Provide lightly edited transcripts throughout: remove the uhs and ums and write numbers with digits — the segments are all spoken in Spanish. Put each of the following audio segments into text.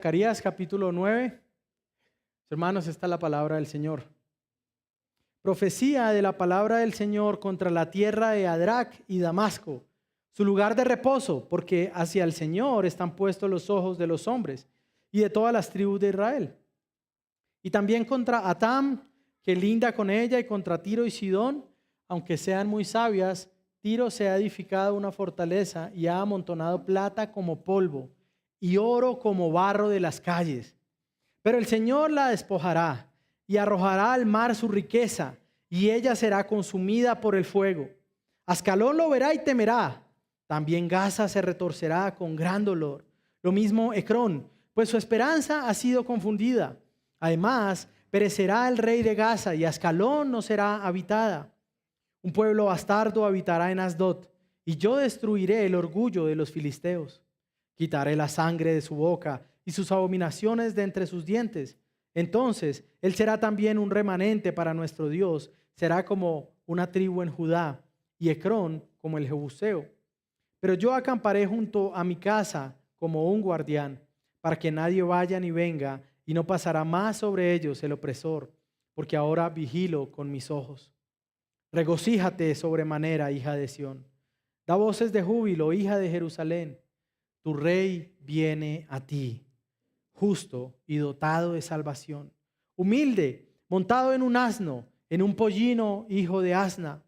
Zacarías capítulo 9. Hermanos, esta es la palabra del Señor. Profecía de la palabra del Señor contra la tierra de Adrac y Damasco, su lugar de reposo, porque hacia el Señor están puestos los ojos de los hombres y de todas las tribus de Israel. Y también contra Atam, que linda con ella, y contra Tiro y Sidón, aunque sean muy sabias. Tiro se ha edificado una fortaleza y ha amontonado plata como polvo y oro como barro de las calles. Pero el Señor la despojará y arrojará al mar su riqueza, y ella será consumida por el fuego. Ascalón lo verá y temerá. También Gaza se retorcerá con gran dolor. Lo mismo Ecrón, pues su esperanza ha sido confundida. Además, perecerá el rey de Gaza, y Ascalón no será habitada. Un pueblo bastardo habitará en Asdod, y yo destruiré el orgullo de los filisteos. Quitaré la sangre de su boca y sus abominaciones de entre sus dientes. Entonces él será también un remanente para nuestro Dios. Será como una tribu en Judá, y Ecrón como el Jebuseo. Pero yo acamparé junto a mi casa como un guardián, para que nadie vaya ni venga, y no pasará más sobre ellos el opresor, porque ahora vigilo con mis ojos. Regocíjate sobremanera, hija de Sión. Da voces de júbilo, hija de Jerusalén. Tu rey viene a ti, justo y dotado de salvación, humilde, montado en un asno, en un pollino, hijo de asna.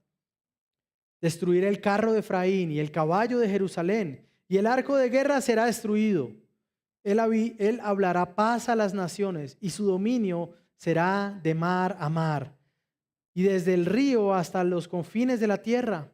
Destruiré el carro de Efraín y el caballo de Jerusalén, y el arco de guerra será destruido. Él hablará paz a las naciones, y su dominio será de mar a mar, y desde el río hasta los confines de la tierra.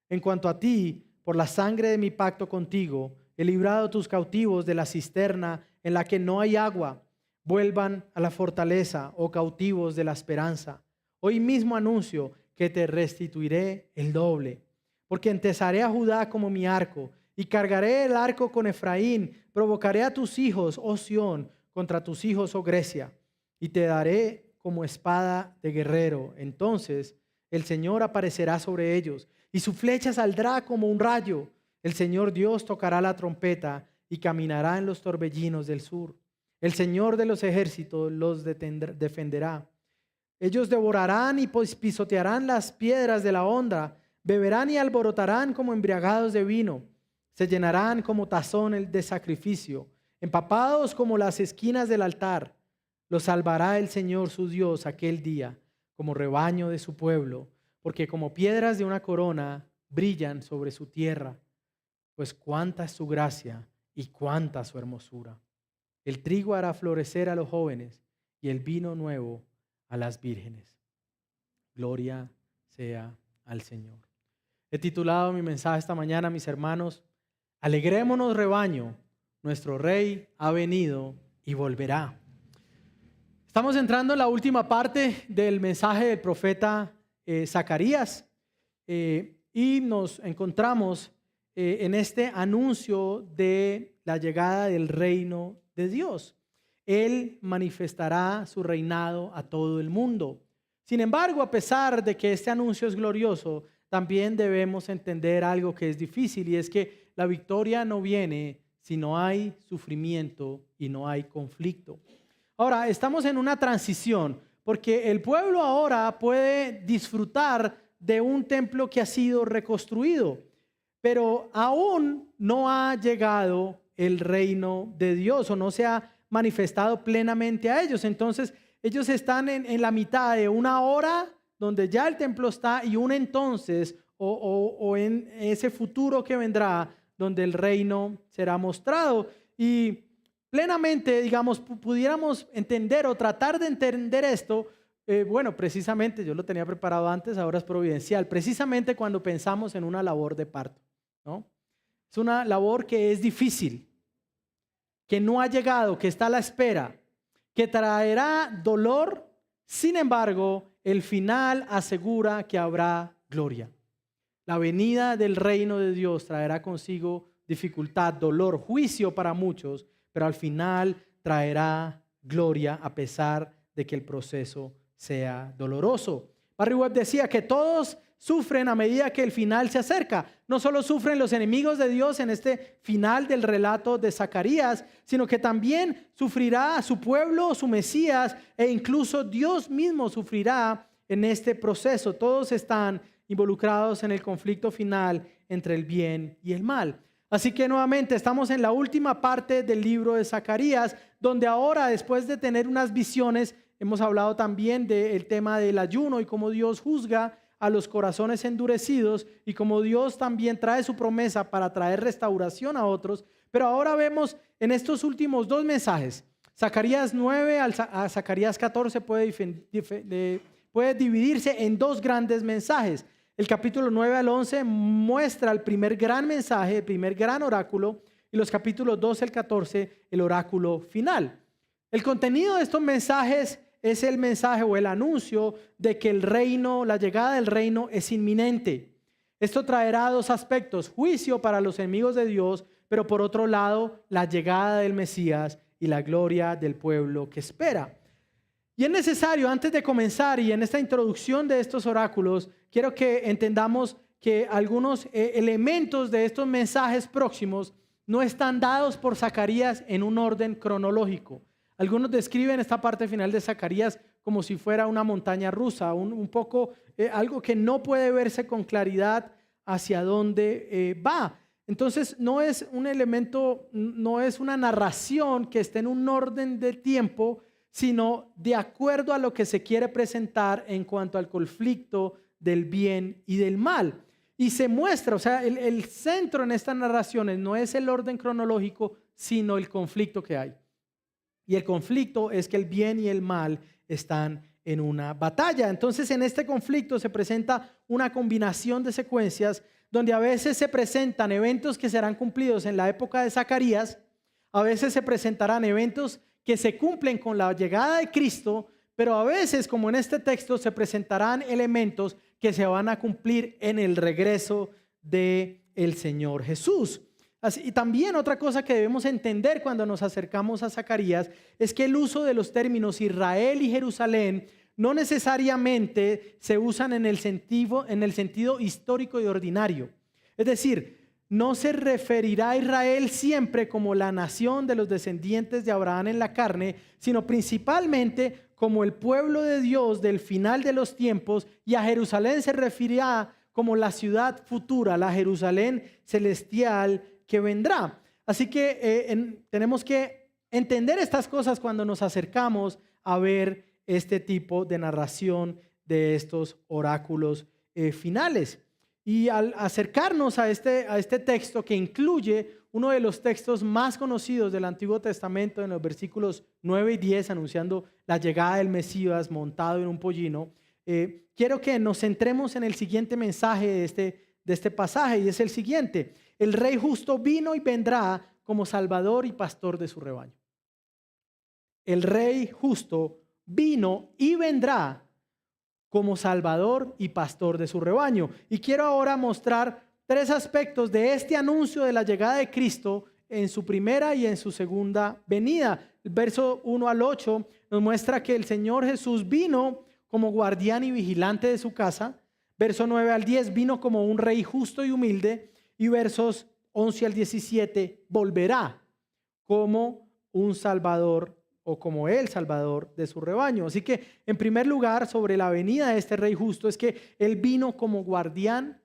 En cuanto a ti, por la sangre de mi pacto contigo, he librado tus cautivos de la cisterna en la que no hay agua. Vuelvan a la fortaleza, oh cautivos de la esperanza. Hoy mismo anuncio que te restituiré el doble, porque entesaré a Judá como mi arco, y cargaré el arco con Efraín. Provocaré a tus hijos, oh Sión, contra tus hijos, oh Grecia, y te daré como espada de guerrero. Entonces el Señor aparecerá sobre ellos, y su flecha saldrá como un rayo. El Señor Dios tocará la trompeta y caminará en los torbellinos del sur. El Señor de los ejércitos los defenderá. Ellos devorarán y pisotearán las piedras de la honda, beberán y alborotarán como embriagados de vino. Se llenarán como tazón de sacrificio, empapados como las esquinas del altar. Los salvará el Señor su Dios aquel día, como rebaño de su pueblo, porque como piedras de una corona brillan sobre su tierra. Pues cuánta es su gracia y cuánta su hermosura. El trigo hará florecer a los jóvenes y el vino nuevo a las vírgenes. Gloria sea al Señor. He titulado mi mensaje esta mañana, mis hermanos, Alegrémonos rebaño, nuestro Rey ha venido y volverá. Estamos entrando en la última parte del mensaje del profeta Zacarías y nos encontramos en este anuncio de la llegada del reino de Dios. Él manifestará su reinado a todo el mundo. Sin embargo, a pesar de que este anuncio es glorioso, también debemos entender algo que es difícil, y es que la victoria no viene si no hay sufrimiento y no hay conflicto. Ahora, estamos en una transición, porque el pueblo ahora puede disfrutar de un templo que ha sido reconstruido, pero aún no ha llegado el reino de Dios, o no se ha manifestado plenamente a ellos. Entonces ellos están en la mitad de una hora donde ya el templo está, y un entonces o en ese futuro que vendrá donde el reino será mostrado. Y plenamente, digamos, pudiéramos entender o tratar de entender esto. Bueno, precisamente yo lo tenía preparado antes, ahora es providencial, precisamente cuando pensamos en una labor de parto, ¿no? Es una labor que es difícil, que no ha llegado, que está a la espera, que traerá dolor. Sin embargo, el final asegura que habrá gloria. La venida del reino de Dios traerá consigo dificultad, dolor, juicio para muchos, pero al final traerá gloria a pesar de que el proceso sea doloroso. Barry Webb decía que todos sufren a medida que el final se acerca. No solo sufren los enemigos de Dios en este final del relato de Zacarías, sino que también sufrirá su pueblo, su Mesías, e incluso Dios mismo sufrirá en este proceso. Todos están involucrados en el conflicto final entre el bien y el mal. Así que nuevamente estamos en la última parte del libro de Zacarías, donde ahora, después de tener unas visiones, hemos hablado también del tema del ayuno y cómo Dios juzga a los corazones endurecidos y cómo Dios también trae su promesa para traer restauración a otros. Pero ahora vemos en estos últimos dos mensajes, Zacarías 9 a Zacarías 14 puede dividirse en dos grandes mensajes. El capítulo 9 al 11 muestra el primer gran mensaje, el primer gran oráculo, y los capítulos 12 al 14 el oráculo final. El contenido de estos mensajes es el mensaje o el anuncio de que el reino, la llegada del reino es inminente. Esto traerá dos aspectos: juicio para los enemigos de Dios, pero por otro lado, la llegada del Mesías y la gloria del pueblo que espera. Y es necesario, antes de comenzar y en esta introducción de estos oráculos, quiero que entendamos que algunos elementos de estos mensajes próximos no están dados por Zacarías en un orden cronológico. Algunos describen esta parte final de Zacarías como si fuera una montaña rusa, un poco algo que no puede verse con claridad hacia dónde va. Entonces no es un elemento, no es una narración que esté en un orden de tiempo, sino de acuerdo a lo que se quiere presentar en cuanto al conflicto del bien y del mal. Y se muestra, o sea, el centro en estas narraciones no es el orden cronológico, sino el conflicto que hay. Y el conflicto es que el bien y el mal están en una batalla. Entonces, en este conflicto se presenta una combinación de secuencias donde a veces se presentan eventos que serán cumplidos en la época de Zacarías, a veces se presentarán eventos que se cumplen con la llegada de Cristo, pero a veces, como en este texto, se presentarán elementos que se van a cumplir en el regreso del Señor Jesús. Y también otra cosa que debemos entender cuando nos acercamos a Zacarías es que el uso de los términos Israel y Jerusalén no necesariamente se usan en el sentido histórico y ordinario. Es decir, no se referirá a Israel siempre como la nación de los descendientes de Abraham en la carne, sino principalmente como el pueblo de Dios del final de los tiempos, y a Jerusalén se referirá como la ciudad futura, la Jerusalén celestial que vendrá. Así que tenemos que entender estas cosas cuando nos acercamos a ver este tipo de narración de estos oráculos finales. Y al acercarnos a este texto, que incluye uno de los textos más conocidos del Antiguo Testamento, en los versículos 9 y 10, anunciando la llegada del Mesías montado en un pollino, quiero que nos centremos en el siguiente mensaje de este pasaje, y es el siguiente: el Rey justo vino y vendrá como Salvador y pastor de su rebaño. El Rey justo vino y vendrá como Salvador y pastor de su rebaño. Y quiero ahora mostrar tres aspectos de este anuncio de la llegada de Cristo en su primera y en su segunda venida. El verso 1 al 8 nos muestra que el Señor Jesús vino como guardián y vigilante de su casa. Verso 9 al 10, vino como un rey justo y humilde. Y versos 11 al 17, volverá como un Salvador, o como el Salvador de su rebaño. Así que, en primer lugar, sobre la venida de este Rey justo, es que Él vino como guardián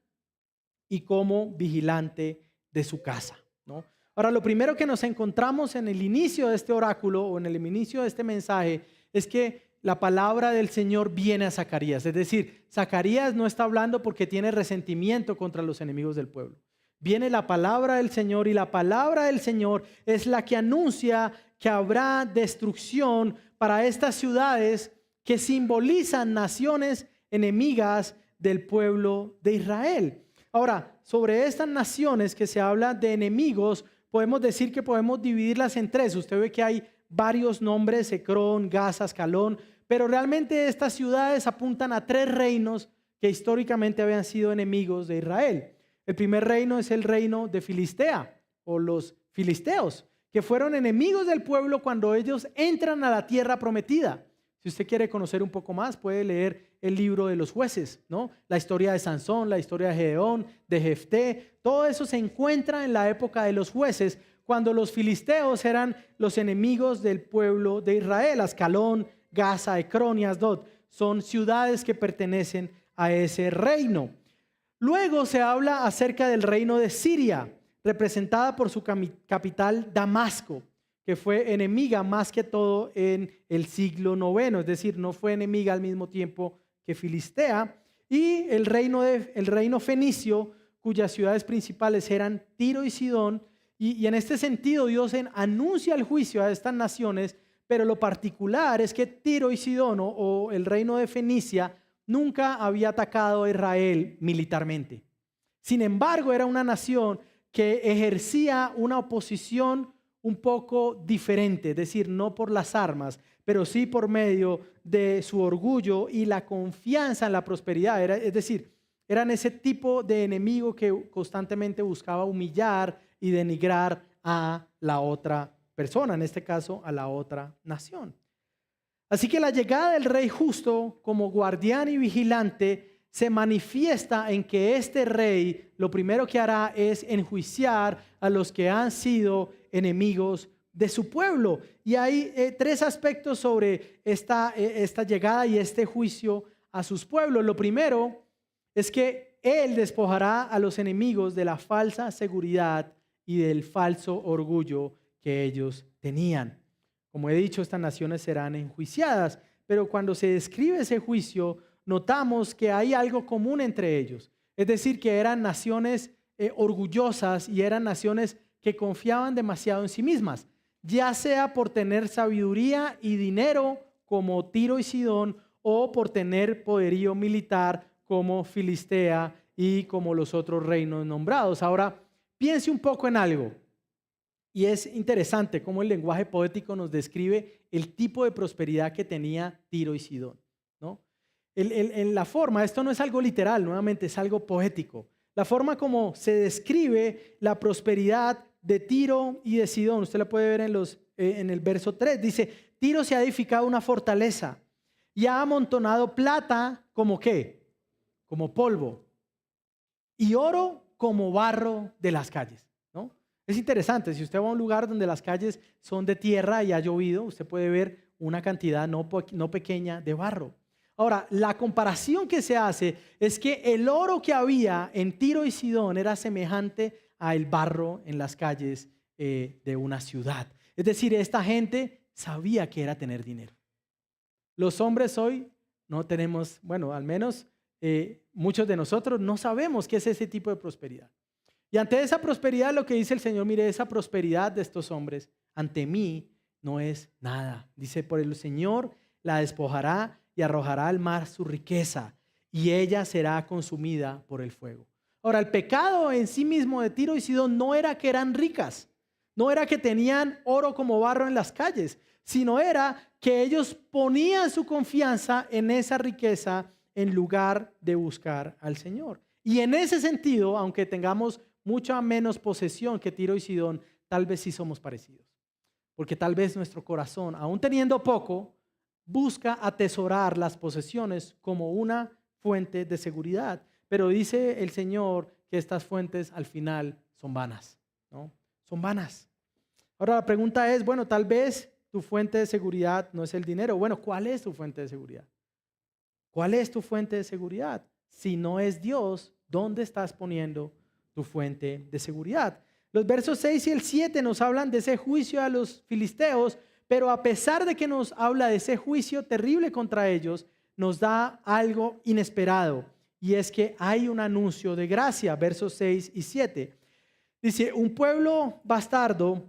y como vigilante de su casa, ¿no? Ahora, lo primero que nos encontramos en el inicio de este oráculo, o en el inicio de este mensaje, es que la palabra del Señor viene a Zacarías. Es decir, Zacarías no está hablando porque tiene resentimiento contra los enemigos del pueblo. Viene la palabra del Señor, y la palabra del Señor es la que anuncia que habrá destrucción para estas ciudades que simbolizan naciones enemigas del pueblo de Israel. Ahora, sobre estas naciones que se habla de enemigos, podemos decir que podemos dividirlas en tres. Usted ve que hay varios nombres: Ecrón, Gaza, Ascalón, pero realmente estas ciudades apuntan a tres reinos que históricamente habían sido enemigos de Israel. El primer reino es el reino de Filistea, o los filisteos, que fueron enemigos del pueblo cuando ellos entran a la tierra prometida. Si usted quiere conocer un poco más, puede leer el libro de los jueces, ¿no? La historia de Sansón, la historia de Gedeón, de Jefté, todo eso se encuentra en la época de los jueces, cuando los filisteos eran los enemigos del pueblo de Israel. Ascalón, Gaza, Ecrón y Asdod son ciudades que pertenecen a ese reino. Luego se habla acerca del reino de Siria, representada por su capital Damasco, que fue enemiga más que todo en el siglo IX, es decir, no fue enemiga al mismo tiempo que Filistea, y el reino fenicio, cuyas ciudades principales eran Tiro y Sidón, y en este sentido Dios anuncia el juicio a estas naciones, pero lo particular es que Tiro y Sidón o el reino de Fenicia nunca había atacado a Israel militarmente. Sin embargo, era una nación que ejercía una oposición un poco diferente, es decir, no por las armas, pero sí por medio de su orgullo y la confianza en la prosperidad. Es decir, eran ese tipo de enemigo que constantemente buscaba humillar y denigrar a la otra persona, en este caso a la otra nación. Así que la llegada del rey justo como guardián y vigilante se manifiesta en que este rey lo primero que hará es enjuiciar a los que han sido enemigos de su pueblo. Y hay tres aspectos sobre esta llegada y este juicio a sus pueblos. Lo primero es que él despojará a los enemigos de la falsa seguridad y del falso orgullo que ellos tenían. Como he dicho, estas naciones serán enjuiciadas, pero cuando se describe ese juicio, notamos que hay algo común entre ellos. Es decir, que eran naciones orgullosas y eran naciones que confiaban demasiado en sí mismas, ya sea por tener sabiduría y dinero como Tiro y Sidón, o por tener poderío militar como Filistea y como los otros reinos nombrados. Ahora, piense un poco en algo. Y es interesante cómo el lenguaje poético nos describe el tipo de prosperidad que tenía Tiro y Sidón, ¿no? En la forma, esto no es algo literal, nuevamente es algo poético. La forma como se describe la prosperidad de Tiro y de Sidón, usted la puede ver en el verso 3, dice, Tiro se ha edificado una fortaleza y ha amontonado plata como ¿qué? Como polvo, y oro como barro de las calles. Es interesante, si usted va a un lugar donde las calles son de tierra y ha llovido, usted puede ver una cantidad no pequeña de barro. Ahora, la comparación que se hace es que el oro que había en Tiro y Sidón era semejante al barro en las calles de una ciudad. Es decir, esta gente sabía que era tener dinero. Los hombres hoy no tenemos, bueno, al menos muchos de nosotros no sabemos qué es ese tipo de prosperidad. Y ante esa prosperidad lo que dice el Señor, mire, esa prosperidad de estos hombres ante mí no es nada. Dice, por el Señor la despojará y arrojará al mar su riqueza y ella será consumida por el fuego. Ahora, el pecado en sí mismo de Tiro y Sidón no era que eran ricas, no era que tenían oro como barro en las calles, sino era que ellos ponían su confianza en esa riqueza en lugar de buscar al Señor. Y en ese sentido, aunque tengamos mucha menos posesión que Tiro y Sidón, tal vez sí somos parecidos. Porque tal vez nuestro corazón, aún teniendo poco, busca atesorar las posesiones como una fuente de seguridad. Pero dice el Señor que estas fuentes al final son vanas, ¿no? Son vanas. Ahora la pregunta es, bueno, tal vez tu fuente de seguridad no es el dinero. Bueno, ¿cuál es tu fuente de seguridad? ¿Cuál es tu fuente de seguridad? Si no es Dios, ¿dónde estás poniendo tu fuente de seguridad? Los versos 6 y el 7 nos hablan de ese juicio a los filisteos, pero a pesar de que nos habla de ese juicio terrible contra ellos, nos da algo inesperado, y es que hay un anuncio de gracia, versos 6 y 7. Dice, un pueblo bastardo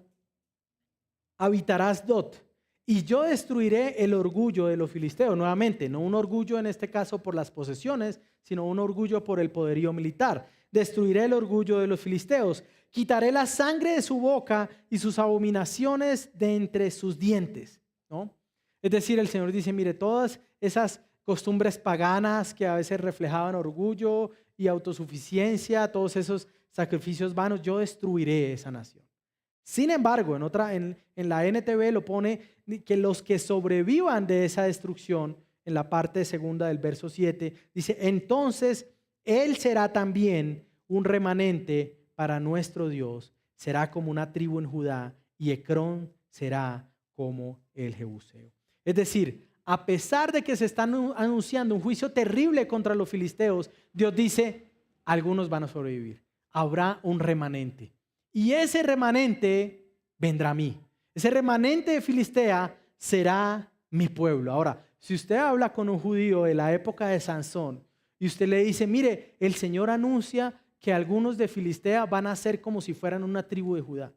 habitará Asdod, y yo destruiré el orgullo de los filisteos. Nuevamente, no un orgullo en este caso por las posesiones, sino un orgullo por el poderío militar. Destruiré el orgullo de los filisteos. Quitaré la sangre de su boca y sus abominaciones de entre sus dientes, ¿no? Es decir, el Señor dice, mire, todas esas costumbres paganas que a veces reflejaban orgullo y autosuficiencia, todos esos sacrificios vanos, yo destruiré esa nación. Sin embargo, en la NTV lo pone que los que sobrevivan de esa destrucción, en la parte segunda del verso 7, dice, entonces él será también un remanente para nuestro Dios, será como una tribu en Judá y Ecrón será como el Jebuseo. Es decir, a pesar de que se está anunciando un juicio terrible contra los filisteos, Dios dice, algunos van a sobrevivir, habrá un remanente. Y ese remanente vendrá a mí. Ese remanente de Filistea será mi pueblo. Ahora, si usted habla con un judío de la época de Sansón y usted le dice, mire, el Señor anuncia que algunos de Filistea van a ser como si fueran una tribu de Judá,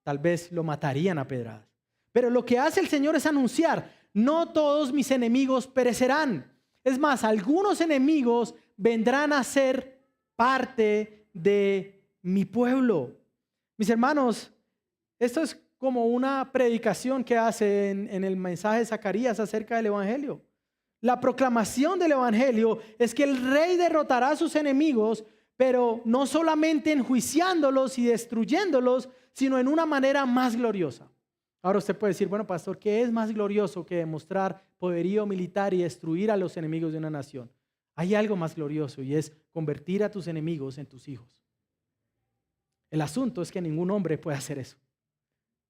tal vez lo matarían a pedradas. Pero lo que hace el Señor es anunciar, no todos mis enemigos perecerán. Es más, algunos enemigos vendrán a ser parte de mi pueblo. Mis hermanos, esto es como una predicación que hace en el mensaje de Zacarías acerca del Evangelio. La proclamación del Evangelio es que el rey derrotará a sus enemigos, pero no solamente enjuiciándolos y destruyéndolos, sino en una manera más gloriosa. Ahora usted puede decir, bueno, pastor, ¿qué es más glorioso que demostrar poderío militar y destruir a los enemigos de una nación? Hay algo más glorioso y es convertir a tus enemigos en tus hijos. El asunto es que ningún hombre puede hacer eso.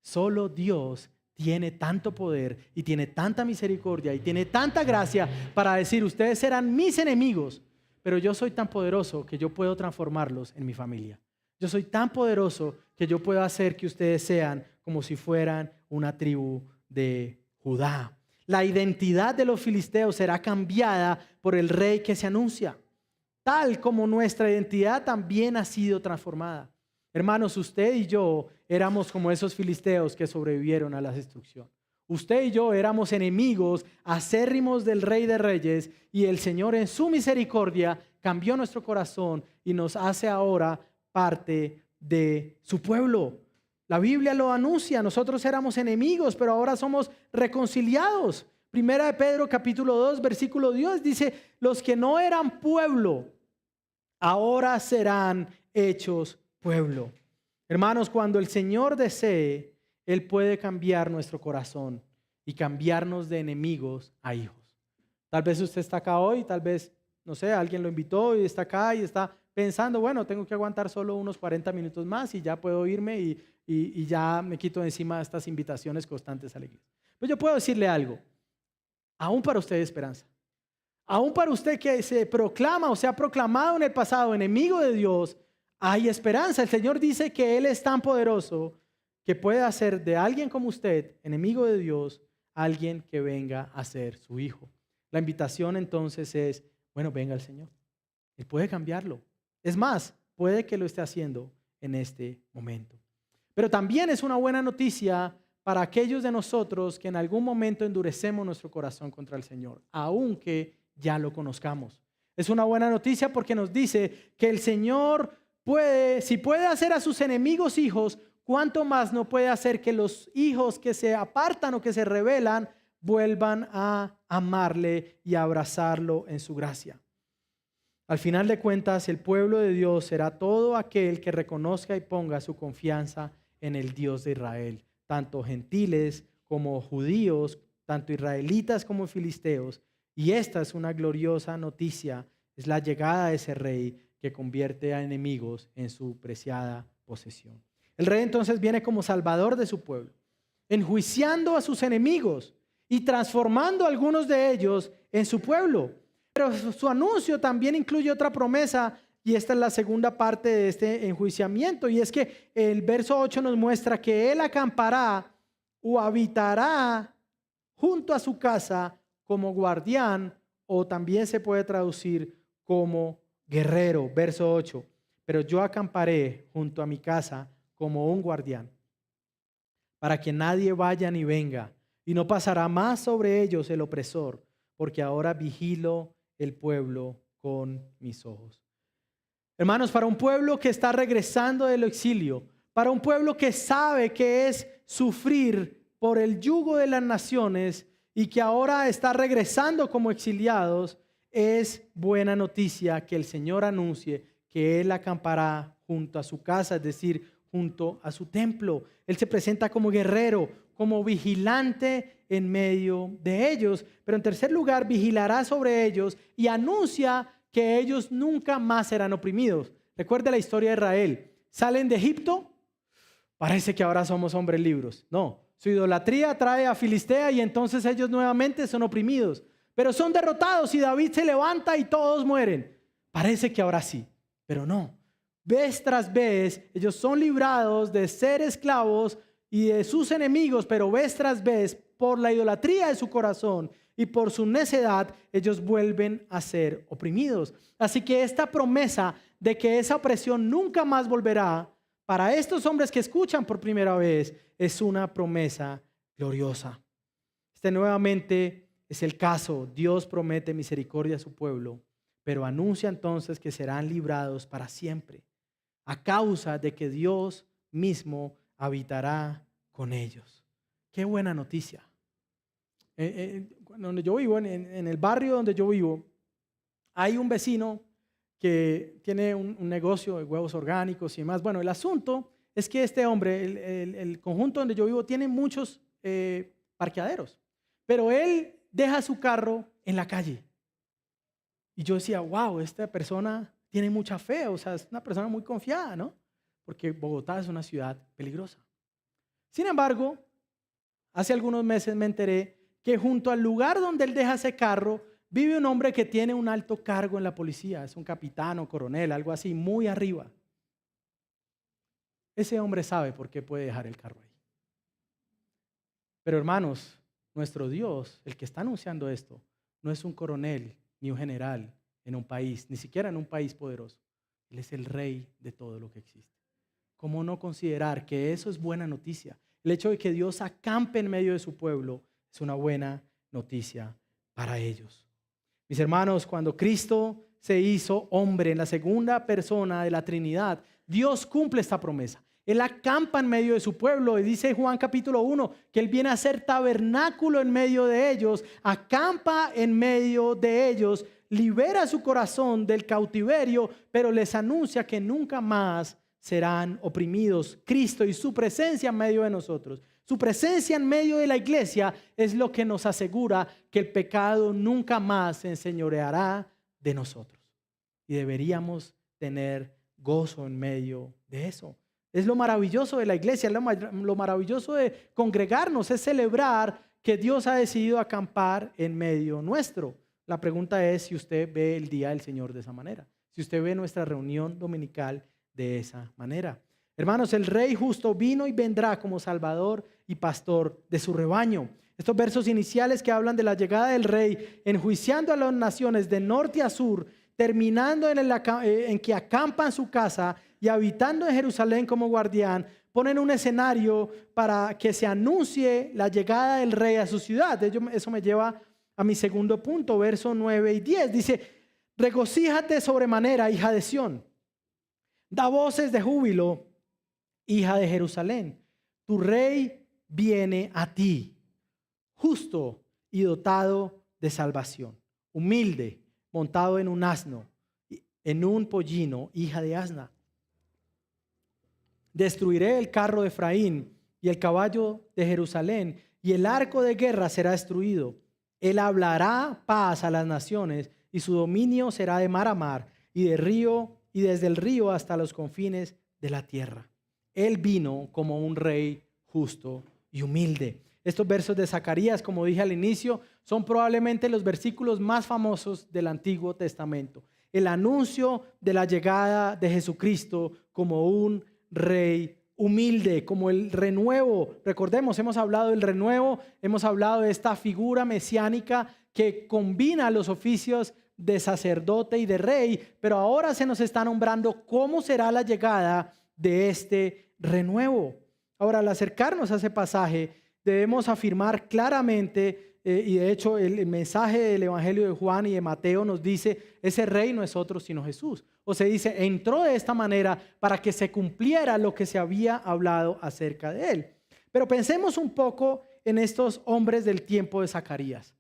Solo Dios tiene tanto poder y tiene tanta misericordia y tiene tanta gracia para decir, ustedes serán mis enemigos, pero yo soy tan poderoso que yo puedo transformarlos en mi familia. Yo soy tan poderoso que yo puedo hacer que ustedes sean como si fueran una tribu de Judá. La identidad de los filisteos será cambiada por el rey que se anuncia, tal como nuestra identidad también ha sido transformada. Hermanos, usted y yo éramos como esos filisteos que sobrevivieron a la destrucción. Usted y yo éramos enemigos acérrimos del Rey de Reyes y el Señor en su misericordia cambió nuestro corazón y nos hace ahora parte de su pueblo. La Biblia lo anuncia, nosotros éramos enemigos, pero ahora somos reconciliados. Primera de Pedro capítulo 2 versículo 10 dice, los que no eran pueblo, ahora serán hechos pueblo. Hermanos, cuando el Señor desee, Él puede cambiar nuestro corazón y cambiarnos de enemigos a hijos. Tal vez usted está acá hoy, tal vez, no sé, alguien lo invitó y está acá y está pensando, bueno, tengo que aguantar solo unos 40 minutos más y ya puedo irme y ya me quito de encima de estas invitaciones constantes a la iglesia. Pues yo puedo decirle algo, aún para usted hay esperanza. Aún para usted que se proclama o se ha proclamado en el pasado enemigo de Dios, hay esperanza. El Señor dice que Él es tan poderoso que puede hacer de alguien como usted, enemigo de Dios, alguien que venga a ser su hijo. La invitación entonces es, bueno, venga el Señor. Él puede cambiarlo. Es más, puede que lo esté haciendo en este momento. Pero también es una buena noticia para aquellos de nosotros que en algún momento endurecemos nuestro corazón contra el Señor, aunque ya lo conozcamos. Es una buena noticia porque nos dice que el Señor si puede hacer a sus enemigos hijos, ¿cuánto más no puede hacer que los hijos que se apartan o que se rebelan vuelvan a amarle y a abrazarlo en su gracia? Al final de cuentas, el pueblo de Dios será todo aquel que reconozca y ponga su confianza en el Dios de Israel, tanto gentiles como judíos, tanto israelitas como filisteos. Y esta es una gloriosa noticia, es la llegada de ese rey que convierte a enemigos en su preciada posesión. El rey entonces viene como salvador de su pueblo, enjuiciando a sus enemigos y transformando a algunos de ellos en su pueblo. Pero su anuncio también incluye otra promesa y esta es la segunda parte de este enjuiciamiento y es que el verso 8 nos muestra que él acampará o habitará junto a su casa como guardián o también se puede traducir como guerrero, verso 8, pero yo acamparé junto a mi casa como un guardián, para que nadie vaya ni venga, y no pasará más sobre ellos el opresor, porque ahora vigilo el pueblo con mis ojos. Hermanos, para un pueblo que está regresando del exilio, para un pueblo que sabe que es sufrir por el yugo de las naciones y que ahora está regresando como exiliados, es buena noticia que el Señor anuncie que Él acampará junto a su casa, es decir, junto a su templo. Él se presenta como guerrero, como vigilante en medio de ellos. Pero en tercer lugar, vigilará sobre ellos y anuncia que ellos nunca más serán oprimidos. Recuerde la historia de Israel. Salen de Egipto, parece que ahora somos hombres libres. No, su idolatría trae a Filistea y entonces ellos nuevamente son oprimidos. Pero son derrotados y David se levanta y todos mueren. Parece que ahora sí, pero no. Vez tras vez, ellos son librados de ser esclavos y de sus enemigos, pero vez tras vez, por la idolatría de su corazón y por su necedad, ellos vuelven a ser oprimidos. Así que esta promesa de que esa opresión nunca más volverá, para estos hombres que escuchan por primera vez, es una promesa gloriosa. Este nuevamente es el caso. Dios promete misericordia a su pueblo, pero anuncia entonces que serán librados para siempre, a causa de que Dios mismo habitará con ellos. Qué buena noticia. Donde yo vivo, en el barrio donde yo vivo, hay un vecino que tiene un negocio de huevos orgánicos y demás. Bueno, el asunto es que este hombre, el conjunto donde yo vivo, tiene muchos parqueaderos, pero él deja su carro en la calle. Y yo decía, wow, esta persona tiene mucha fe, o sea, es una persona muy confiada, ¿no? Porque Bogotá es una ciudad peligrosa. Sin embargo, hace algunos meses me enteré que junto al lugar donde él deja ese carro, vive un hombre que tiene un alto cargo en la policía, es un capitán o coronel, algo así, muy arriba. Ese hombre sabe por qué puede dejar el carro ahí. Pero hermanos, nuestro Dios, el que está anunciando esto, no es un coronel ni un general en un país, ni siquiera en un país poderoso. Él es el rey de todo lo que existe. ¿Cómo no considerar que eso es buena noticia? El hecho de que Dios acampe en medio de su pueblo es una buena noticia para ellos. Mis hermanos, cuando Cristo se hizo hombre en la segunda persona de la Trinidad, Dios cumple esta promesa. Él acampa en medio de su pueblo y dice Juan capítulo 1 que Él viene a ser tabernáculo en medio de ellos, acampa en medio de ellos, libera su corazón del cautiverio, pero les anuncia que nunca más serán oprimidos. Cristo y su presencia en medio de nosotros, su presencia en medio de la iglesia es lo que nos asegura que el pecado nunca más se enseñoreará de nosotros. Y deberíamos tener gozo en medio de eso. Es lo maravilloso de la iglesia, lo maravilloso de congregarnos, es celebrar que Dios ha decidido acampar en medio nuestro. La pregunta es si usted ve el día del Señor de esa manera, si usted ve nuestra reunión dominical de esa manera. Hermanos, el Rey justo vino y vendrá como Salvador y Pastor de su rebaño. Estos versos iniciales que hablan de la llegada del Rey, enjuiciando a las naciones de norte a sur, terminando en que acampa en su casa y habitando en Jerusalén como guardián, ponen un escenario para que se anuncie la llegada del Rey a su ciudad. Eso me lleva a mi segundo punto, versos 9 y 10. Dice, regocíjate sobremanera, hija de Sión. Da voces de júbilo, hija de Jerusalén. Tu Rey viene a ti, justo y dotado de salvación, humilde, montado en un asno, en un pollino, hija de asna. Destruiré el carro de Efraín y el caballo de Jerusalén, y el arco de guerra será destruido. Él hablará paz a las naciones, y su dominio será de mar a mar, y de río, y desde el río hasta los confines de la tierra. Él vino como un rey justo y humilde. Estos versos de Zacarías, como dije al inicio, son probablemente los versículos más famosos del Antiguo Testamento. El anuncio de la llegada de Jesucristo como un rey humilde, como el renuevo. Recordemos, hemos hablado del renuevo, hemos hablado de esta figura mesiánica que combina los oficios de sacerdote y de rey, pero ahora se nos está nombrando cómo será la llegada de este renuevo. Ahora, al acercarnos a ese pasaje, debemos afirmar claramente, y de hecho el mensaje del Evangelio de Juan y de Mateo nos dice, ese rey no es otro sino Jesús. O se dice, entró de esta manera para que se cumpliera lo que se había hablado acerca de él. Pero pensemos un poco en estos hombres del tiempo de Zacarías.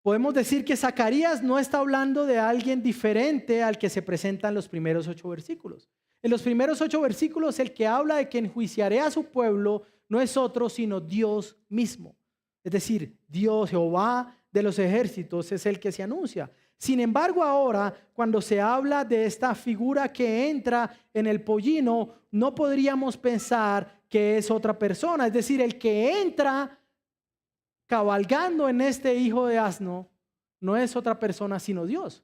Podemos decir que Zacarías no está hablando de alguien diferente al que se presenta en los primeros 8 versículos. En los primeros 8 versículos, el que habla de que enjuiciaré a su pueblo no es otro sino Dios mismo. Es decir, Dios, Jehová de los ejércitos, es el que se anuncia. Sin embargo, ahora, cuando se habla de esta figura que entra en el pollino, no podríamos pensar que es otra persona. Es decir, el que entra cabalgando en este hijo de asno no es otra persona sino Dios.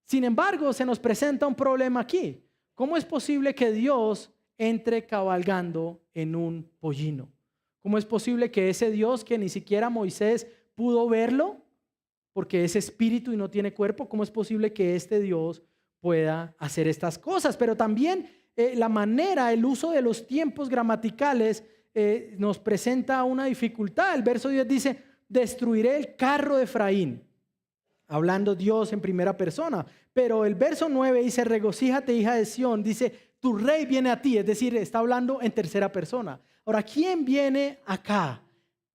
Sin embargo, se nos presenta un problema aquí. ¿Cómo es posible que Dios entre cabalgando en un pollino? ¿Cómo es posible que ese Dios que ni siquiera Moisés pudo verlo, porque es espíritu y no tiene cuerpo, cómo es posible que este Dios pueda hacer estas cosas? Pero también la manera, el uso de los tiempos gramaticales nos presenta una dificultad. El verso 10 dice, destruiré el carro de Efraín, hablando Dios en primera persona. Pero el verso 9 dice, regocíjate, hija de Sión, dice, tu rey viene a ti, es decir, está hablando en tercera persona. Ahora, ¿quién viene acá?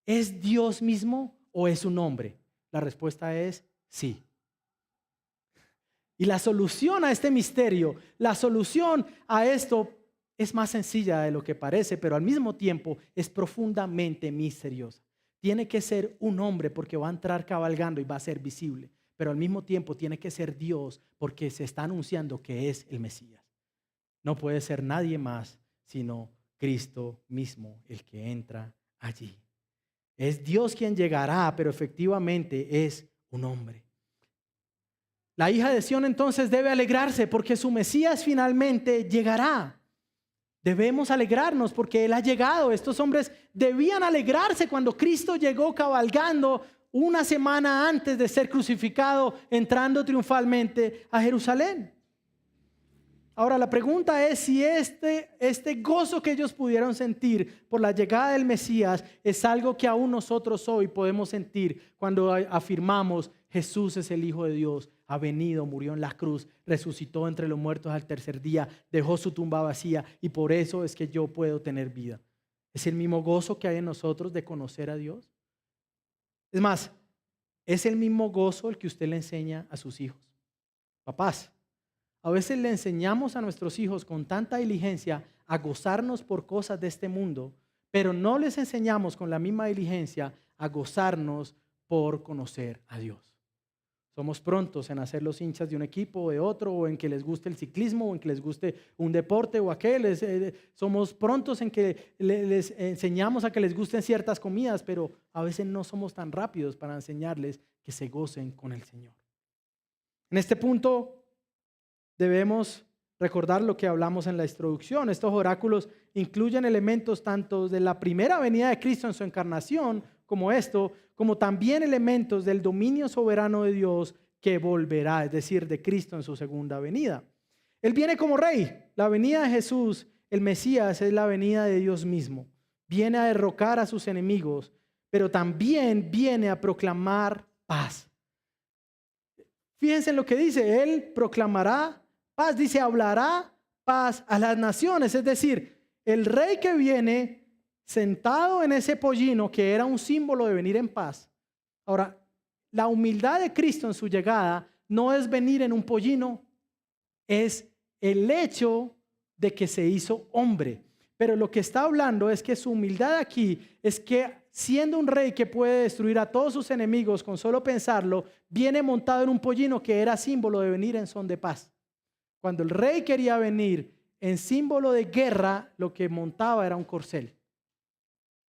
¿Es Dios mismo o es un hombre? La respuesta es sí. Y la solución a este misterio, la solución a esto es más sencilla de lo que parece, pero al mismo tiempo es profundamente misteriosa. Tiene que ser un hombre porque va a entrar cabalgando y va a ser visible, pero al mismo tiempo tiene que ser Dios porque se está anunciando que es el Mesías. No puede ser nadie más sino Cristo mismo el que entra allí. Es Dios quien llegará, pero efectivamente es un hombre. La hija de Sión entonces debe alegrarse porque su Mesías finalmente llegará. Debemos alegrarnos porque Él ha llegado. Estos hombres debían alegrarse cuando Cristo llegó cabalgando una semana antes de ser crucificado, entrando triunfalmente a Jerusalén. Ahora la pregunta es si este gozo que ellos pudieron sentir por la llegada del Mesías es algo que aún nosotros hoy podemos sentir cuando afirmamos Jesús es el Hijo de Dios, ha venido, murió en la cruz, resucitó entre los muertos al tercer día, dejó su tumba vacía y por eso es que yo puedo tener vida. ¿Es el mismo gozo que hay en nosotros de conocer a Dios? Es más, ¿es el mismo gozo el que usted le enseña a sus hijos? Papás, a veces le enseñamos a nuestros hijos con tanta diligencia a gozarnos por cosas de este mundo, pero no les enseñamos con la misma diligencia a gozarnos por conocer a Dios. Somos prontos en hacer los hinchas de un equipo o de otro, o en que les guste el ciclismo, o en que les guste un deporte o aquel. Somos prontos en que les enseñamos a que les gusten ciertas comidas, pero a veces no somos tan rápidos para enseñarles que se gocen con el Señor. En este punto debemos recordar lo que hablamos en la introducción. Estos oráculos incluyen elementos tanto de la primera venida de Cristo en su encarnación, como esto, como también elementos del dominio soberano de Dios que volverá, es decir, de Cristo en su segunda venida. Él viene como rey. La venida de Jesús, el Mesías, es la venida de Dios mismo. Viene a derrocar a sus enemigos, pero también viene a proclamar paz. Fíjense en lo que dice, Él proclamará paz, dice, hablará paz a las naciones, es decir, el rey que viene sentado en ese pollino que era un símbolo de venir en paz. Ahora, la humildad de Cristo en su llegada no es venir en un pollino, es el hecho de que se hizo hombre. Pero lo que está hablando es que su humildad aquí es que siendo un rey que puede destruir a todos sus enemigos con solo pensarlo, viene montado en un pollino que era símbolo de venir en son de paz. Cuando el rey quería venir en símbolo de guerra, lo que montaba era un corcel.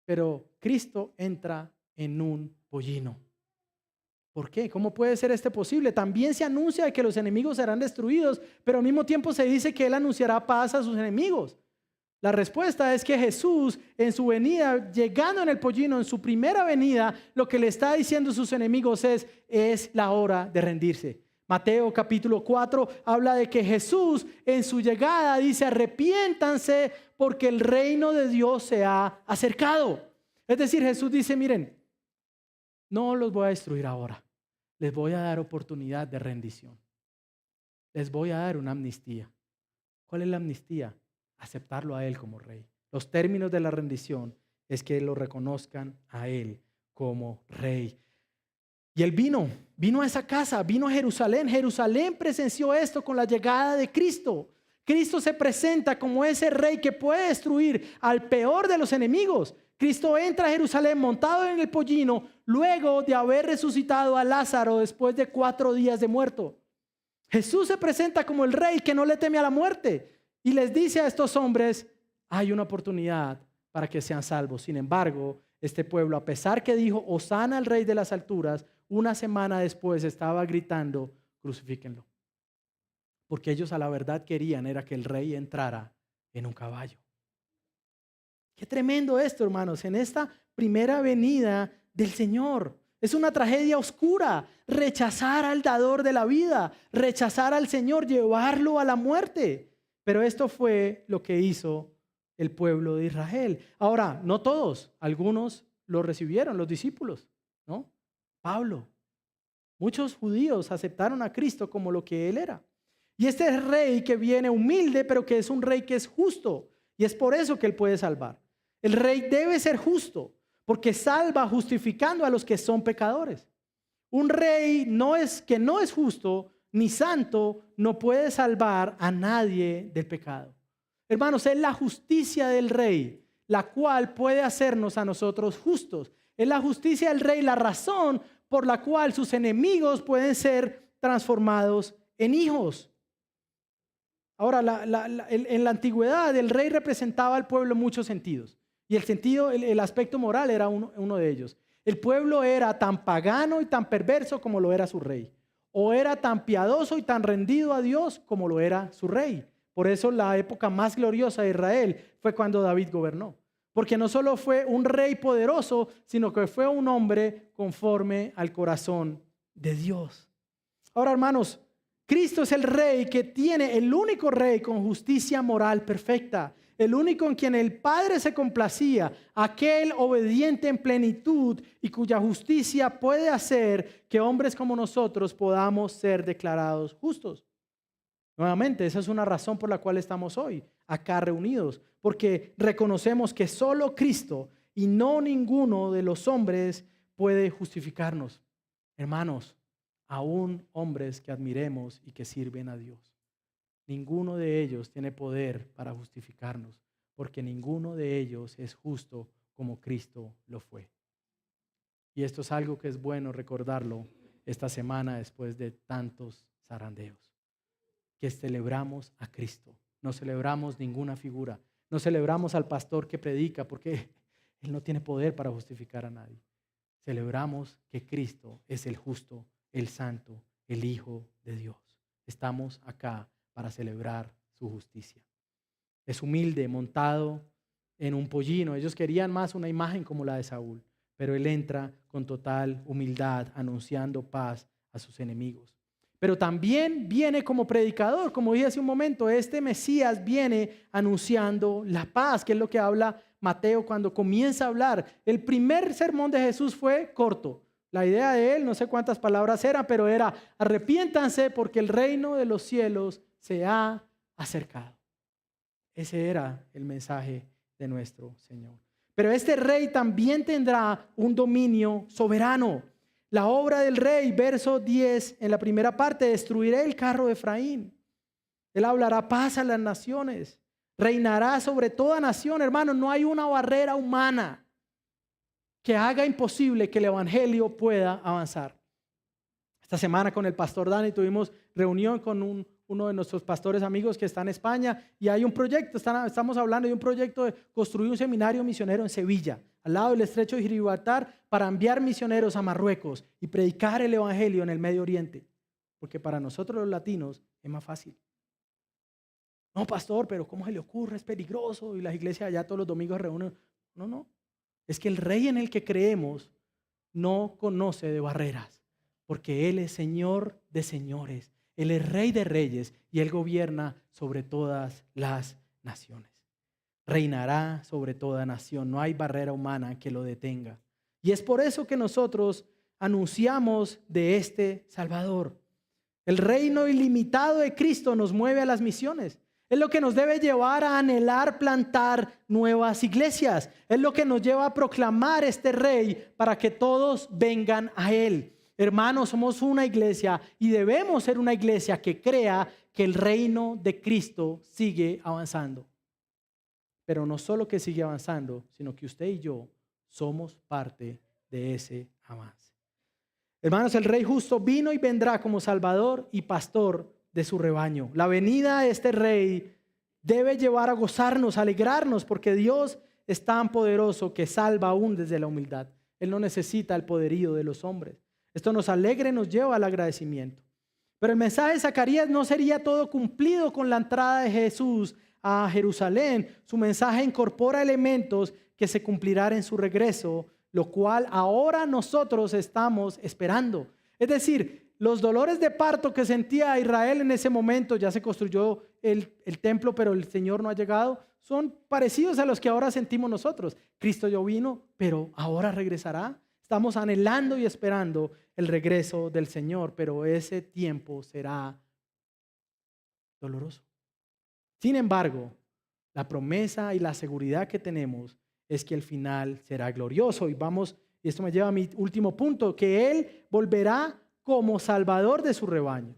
Pero Cristo entra en un pollino. ¿Por qué? ¿Cómo puede ser esto posible? También se anuncia de que los enemigos serán destruidos, pero al mismo tiempo se dice que Él anunciará paz a sus enemigos. La respuesta es que Jesús en su venida, llegando en el pollino, en su primera venida, lo que le está diciendo a sus enemigos es la hora de rendirse. Mateo capítulo 4 habla de que Jesús en su llegada dice arrepiéntanse porque el reino de Dios se ha acercado. Es decir, Jesús dice, miren, no los voy a destruir ahora, les voy a dar oportunidad de rendición. Les voy a dar una amnistía. ¿Cuál es la amnistía? Aceptarlo a Él como rey. Los términos de la rendición es que lo reconozcan a Él como rey. Y Él vino a esa casa, vino a Jerusalén. Jerusalén presenció esto con la llegada de Cristo. Cristo se presenta como ese rey que puede destruir al peor de los enemigos. Cristo entra a Jerusalén montado en el pollino luego de haber resucitado a Lázaro después de 4 días de muerto. Jesús se presenta como el rey que no le teme a la muerte y les dice a estos hombres, hay una oportunidad para que sean salvos. Sin embargo, este pueblo, a pesar que dijo, Hosana al rey de las alturas, una semana después estaba gritando, crucifíquenlo. Porque ellos a la verdad querían era que el rey entrara en un caballo. Qué tremendo esto, hermanos, en esta primera venida del Señor. Es una tragedia oscura, rechazar al dador de la vida, rechazar al Señor, llevarlo a la muerte. Pero esto fue lo que hizo el pueblo de Israel. Ahora, no todos, algunos lo recibieron, los discípulos, ¿no? Pablo. Muchos judíos aceptaron a Cristo como lo que Él era. Y este es rey que viene humilde, pero que es un rey que es justo. Y es por eso que Él puede salvar. El rey debe ser justo, porque salva justificando a los que son pecadores. Un rey que no es justo ni santo no puede salvar a nadie del pecado. Hermanos, es la justicia del rey la cual puede hacernos a nosotros justos. Es la justicia del rey la razón por la cual sus enemigos pueden ser transformados en hijos. Ahora, en la antigüedad el rey representaba al pueblo en muchos sentidos. Y el aspecto moral era uno de ellos. El pueblo era tan pagano y tan perverso como lo era su rey. O era tan piadoso y tan rendido a Dios como lo era su rey. Por eso la época más gloriosa de Israel fue cuando David gobernó. Porque no solo fue un rey poderoso, sino que fue un hombre conforme al corazón de Dios. Ahora, hermanos, Cristo es el rey que tiene, el único rey con justicia moral perfecta. El único en quien el Padre se complacía, aquel obediente en plenitud y cuya justicia puede hacer que hombres como nosotros podamos ser declarados justos. Nuevamente, esa es una razón por la cual estamos hoy acá reunidos, porque reconocemos que solo Cristo y no ninguno de los hombres puede justificarnos. Hermanos, aún hombres que admiremos y que sirven a Dios. Ninguno de ellos tiene poder para justificarnos, porque ninguno de ellos es justo como Cristo lo fue. Y esto es algo que es bueno recordarlo esta semana después de tantos zarandeos. Que celebramos a Cristo, no celebramos ninguna figura, no celebramos al pastor que predica porque él no tiene poder para justificar a nadie. Celebramos que Cristo es el justo, el santo, el Hijo de Dios. Estamos acá para celebrar su justicia. Es humilde, montado en un pollino. Ellos querían más una imagen como la de Saúl, pero él entra con total humildad, anunciando paz a sus enemigos. Pero también viene como predicador, como dije hace un momento, este Mesías viene anunciando la paz, que es lo que habla Mateo cuando comienza a hablar. El primer sermón de Jesús fue corto. La idea de él, no sé cuántas palabras eran, pero era: arrepiéntanse porque el reino de los cielos se ha acercado. Ese era el mensaje de nuestro Señor. Pero este rey también tendrá un dominio soberano. La obra del rey, verso 10, en la primera parte: destruiré el carro de Efraín. Él hablará paz a las naciones. Reinará sobre toda nación. Hermanos, no hay una barrera humana que haga imposible que el evangelio pueda avanzar. Esta semana con el pastor Dani tuvimos reunión con uno de nuestros pastores amigos que está en España, y hay un proyecto, estamos hablando de un proyecto de construir un seminario misionero en Sevilla, al lado del estrecho de Gibraltar, para enviar misioneros a Marruecos y predicar el evangelio en el Medio Oriente, porque para nosotros los latinos es más fácil. No, pastor, pero ¿cómo se le ocurre? Es peligroso y las iglesias allá todos los domingos se reúnen. No, es que el rey en el que creemos no conoce de barreras, porque Él es Señor de señores, Él es Rey de reyes y Él gobierna sobre todas las naciones. Reinará sobre toda nación, no hay barrera humana que lo detenga. Y es por eso que nosotros anunciamos de este Salvador. El reino ilimitado de Cristo nos mueve a las misiones. Es lo que nos debe llevar a anhelar plantar nuevas iglesias. Es lo que nos lleva a proclamar este rey para que todos vengan a Él. Hermanos, somos una iglesia y debemos ser una iglesia que crea que el reino de Cristo sigue avanzando. Pero no solo que sigue avanzando, sino que usted y yo somos parte de ese avance. Hermanos, el Rey justo vino y vendrá como Salvador y pastor de su rebaño. La venida de este Rey debe llevar a gozarnos, a alegrarnos, porque Dios es tan poderoso que salva aún desde la humildad. Él no necesita el poderío de los hombres. Esto nos alegra y nos lleva al agradecimiento. Pero el mensaje de Zacarías no sería todo cumplido con la entrada de Jesús a Jerusalén. Su mensaje incorpora elementos que se cumplirán en su regreso, lo cual ahora nosotros estamos esperando. Es decir, los dolores de parto que sentía Israel en ese momento, ya se construyó el templo, pero el Señor no ha llegado, son parecidos a los que ahora sentimos nosotros. Cristo ya vino, pero ahora regresará. Estamos anhelando y esperando el regreso del Señor, pero ese tiempo será doloroso. Sin embargo, la promesa y la seguridad que tenemos es que el final será glorioso. Y esto me lleva a mi último punto, que Él volverá como Salvador de su rebaño.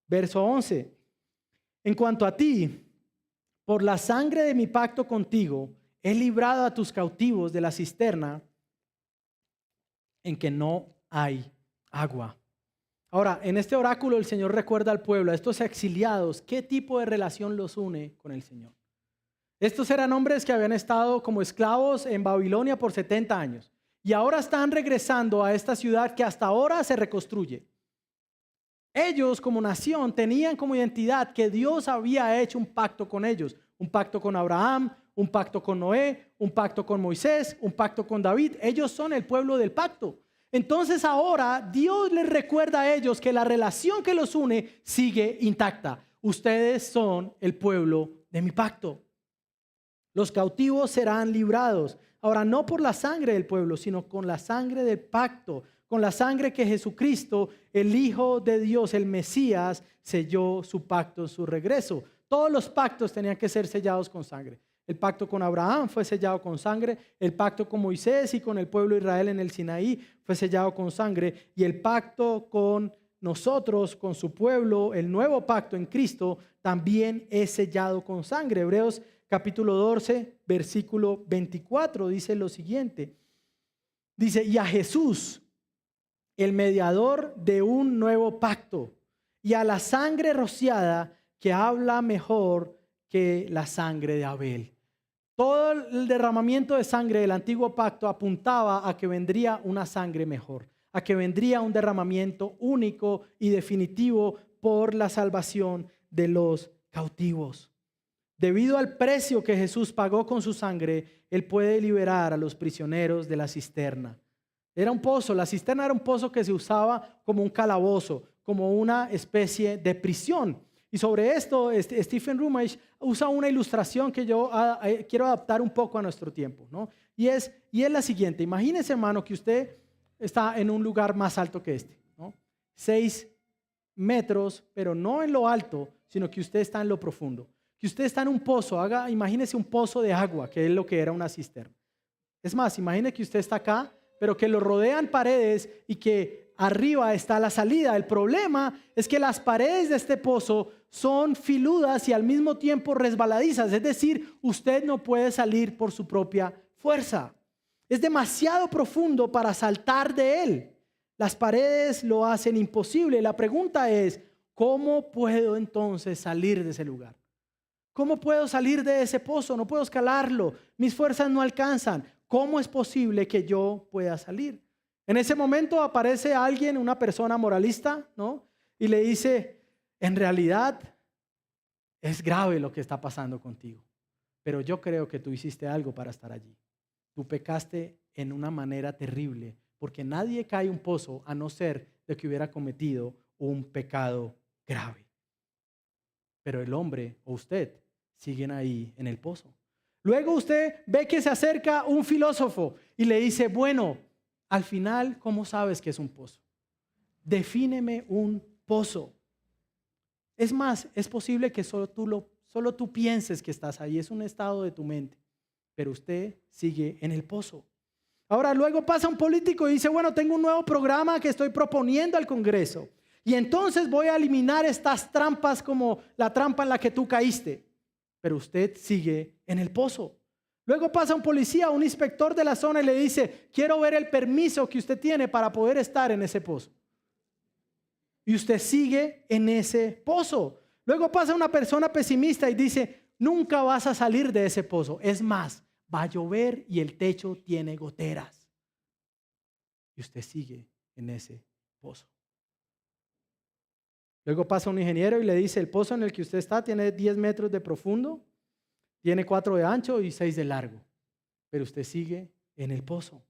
Verso 11. En cuanto a ti, por la sangre de mi pacto contigo, he librado a tus cautivos de la cisterna en que no hay agua. Ahora, en este oráculo el Señor recuerda al pueblo, a estos exiliados, qué tipo de relación los une con el Señor. Estos eran hombres que habían estado como esclavos en Babilonia por 70 años y ahora están regresando a esta ciudad que hasta ahora se reconstruye. Ellos como nación tenían como identidad que Dios había hecho un pacto con ellos, un pacto con Abraham, un pacto con Noé, un pacto con Moisés, un pacto con David. Ellos son el pueblo del pacto. Entonces ahora Dios les recuerda a ellos que la relación que los une sigue intacta. Ustedes son el pueblo de mi pacto. Los cautivos serán librados. Ahora no por la sangre del pueblo, sino con la sangre del pacto, con la sangre que Jesucristo, el Hijo de Dios, el Mesías, selló su pacto en su regreso. Todos los pactos tenían que ser sellados con sangre. El pacto con Abraham fue sellado con sangre, el pacto con Moisés y con el pueblo de Israel en el Sinaí fue sellado con sangre, y el pacto con nosotros, con su pueblo, el nuevo pacto en Cristo, también es sellado con sangre. Hebreos capítulo 12, versículo 24 dice lo siguiente. Dice, y a Jesús, el mediador de un nuevo pacto, y a la sangre rociada que habla mejor que la sangre de Abel. Todo el derramamiento de sangre del antiguo pacto apuntaba a que vendría una sangre mejor, a que vendría un derramamiento único y definitivo por la salvación de los cautivos. Debido al precio que Jesús pagó con su sangre, Él puede liberar a los prisioneros de la cisterna. Era un pozo, la cisterna era un pozo que se usaba como un calabozo, como una especie de prisión. Y sobre esto, Stephen Rummage usa una ilustración que yo quiero adaptar un poco a nuestro tiempo, ¿no? Y es la siguiente. Imagínese, hermano, que usted está en un lugar más alto que este, ¿no? 6 metros, pero no en lo alto, sino que usted está en lo profundo. Que usted está en un pozo, imagínese un pozo de agua, que es lo que era una cisterna. Es más, imagine que usted está acá, pero que lo rodean paredes y que arriba está la salida. El problema es que las paredes de este pozo son filudas y al mismo tiempo resbaladizas. Es decir, usted no puede salir por su propia fuerza. Es demasiado profundo para saltar de él. Las paredes lo hacen imposible. La pregunta es, ¿cómo puedo entonces salir de ese lugar? ¿Cómo puedo salir de ese pozo? No puedo escalarlo. Mis fuerzas no alcanzan. ¿Cómo es posible que yo pueda salir? En ese momento aparece alguien, una persona moralista, ¿no? Y le dice, en realidad es grave lo que está pasando contigo, pero yo creo que tú hiciste algo para estar allí. Tú pecaste en una manera terrible, porque nadie cae en un pozo a no ser de que hubiera cometido un pecado grave. Pero el hombre o usted siguen ahí en el pozo. Luego usted ve que se acerca un filósofo y le dice, bueno, al final, ¿cómo sabes que es un pozo? Defíneme un pozo. Es más, es posible que solo tú pienses que estás ahí, es un estado de tu mente, pero usted sigue en el pozo. Ahora luego pasa un político y dice, bueno, tengo un nuevo programa que estoy proponiendo al Congreso. Y entonces voy a eliminar estas trampas como la trampa en la que tú caíste. Pero usted sigue en el pozo. Luego pasa un policía, un inspector de la zona y le dice, quiero ver el permiso que usted tiene para poder estar en ese pozo. Y usted sigue en ese pozo. Luego pasa una persona pesimista y dice, nunca vas a salir de ese pozo. Es más, va a llover y el techo tiene goteras. Y usted sigue en ese pozo. Luego pasa un ingeniero y le dice, el pozo en el que usted está tiene 10 metros de profundo, tiene 4 de ancho y 6 de largo. Pero usted sigue en el pozo.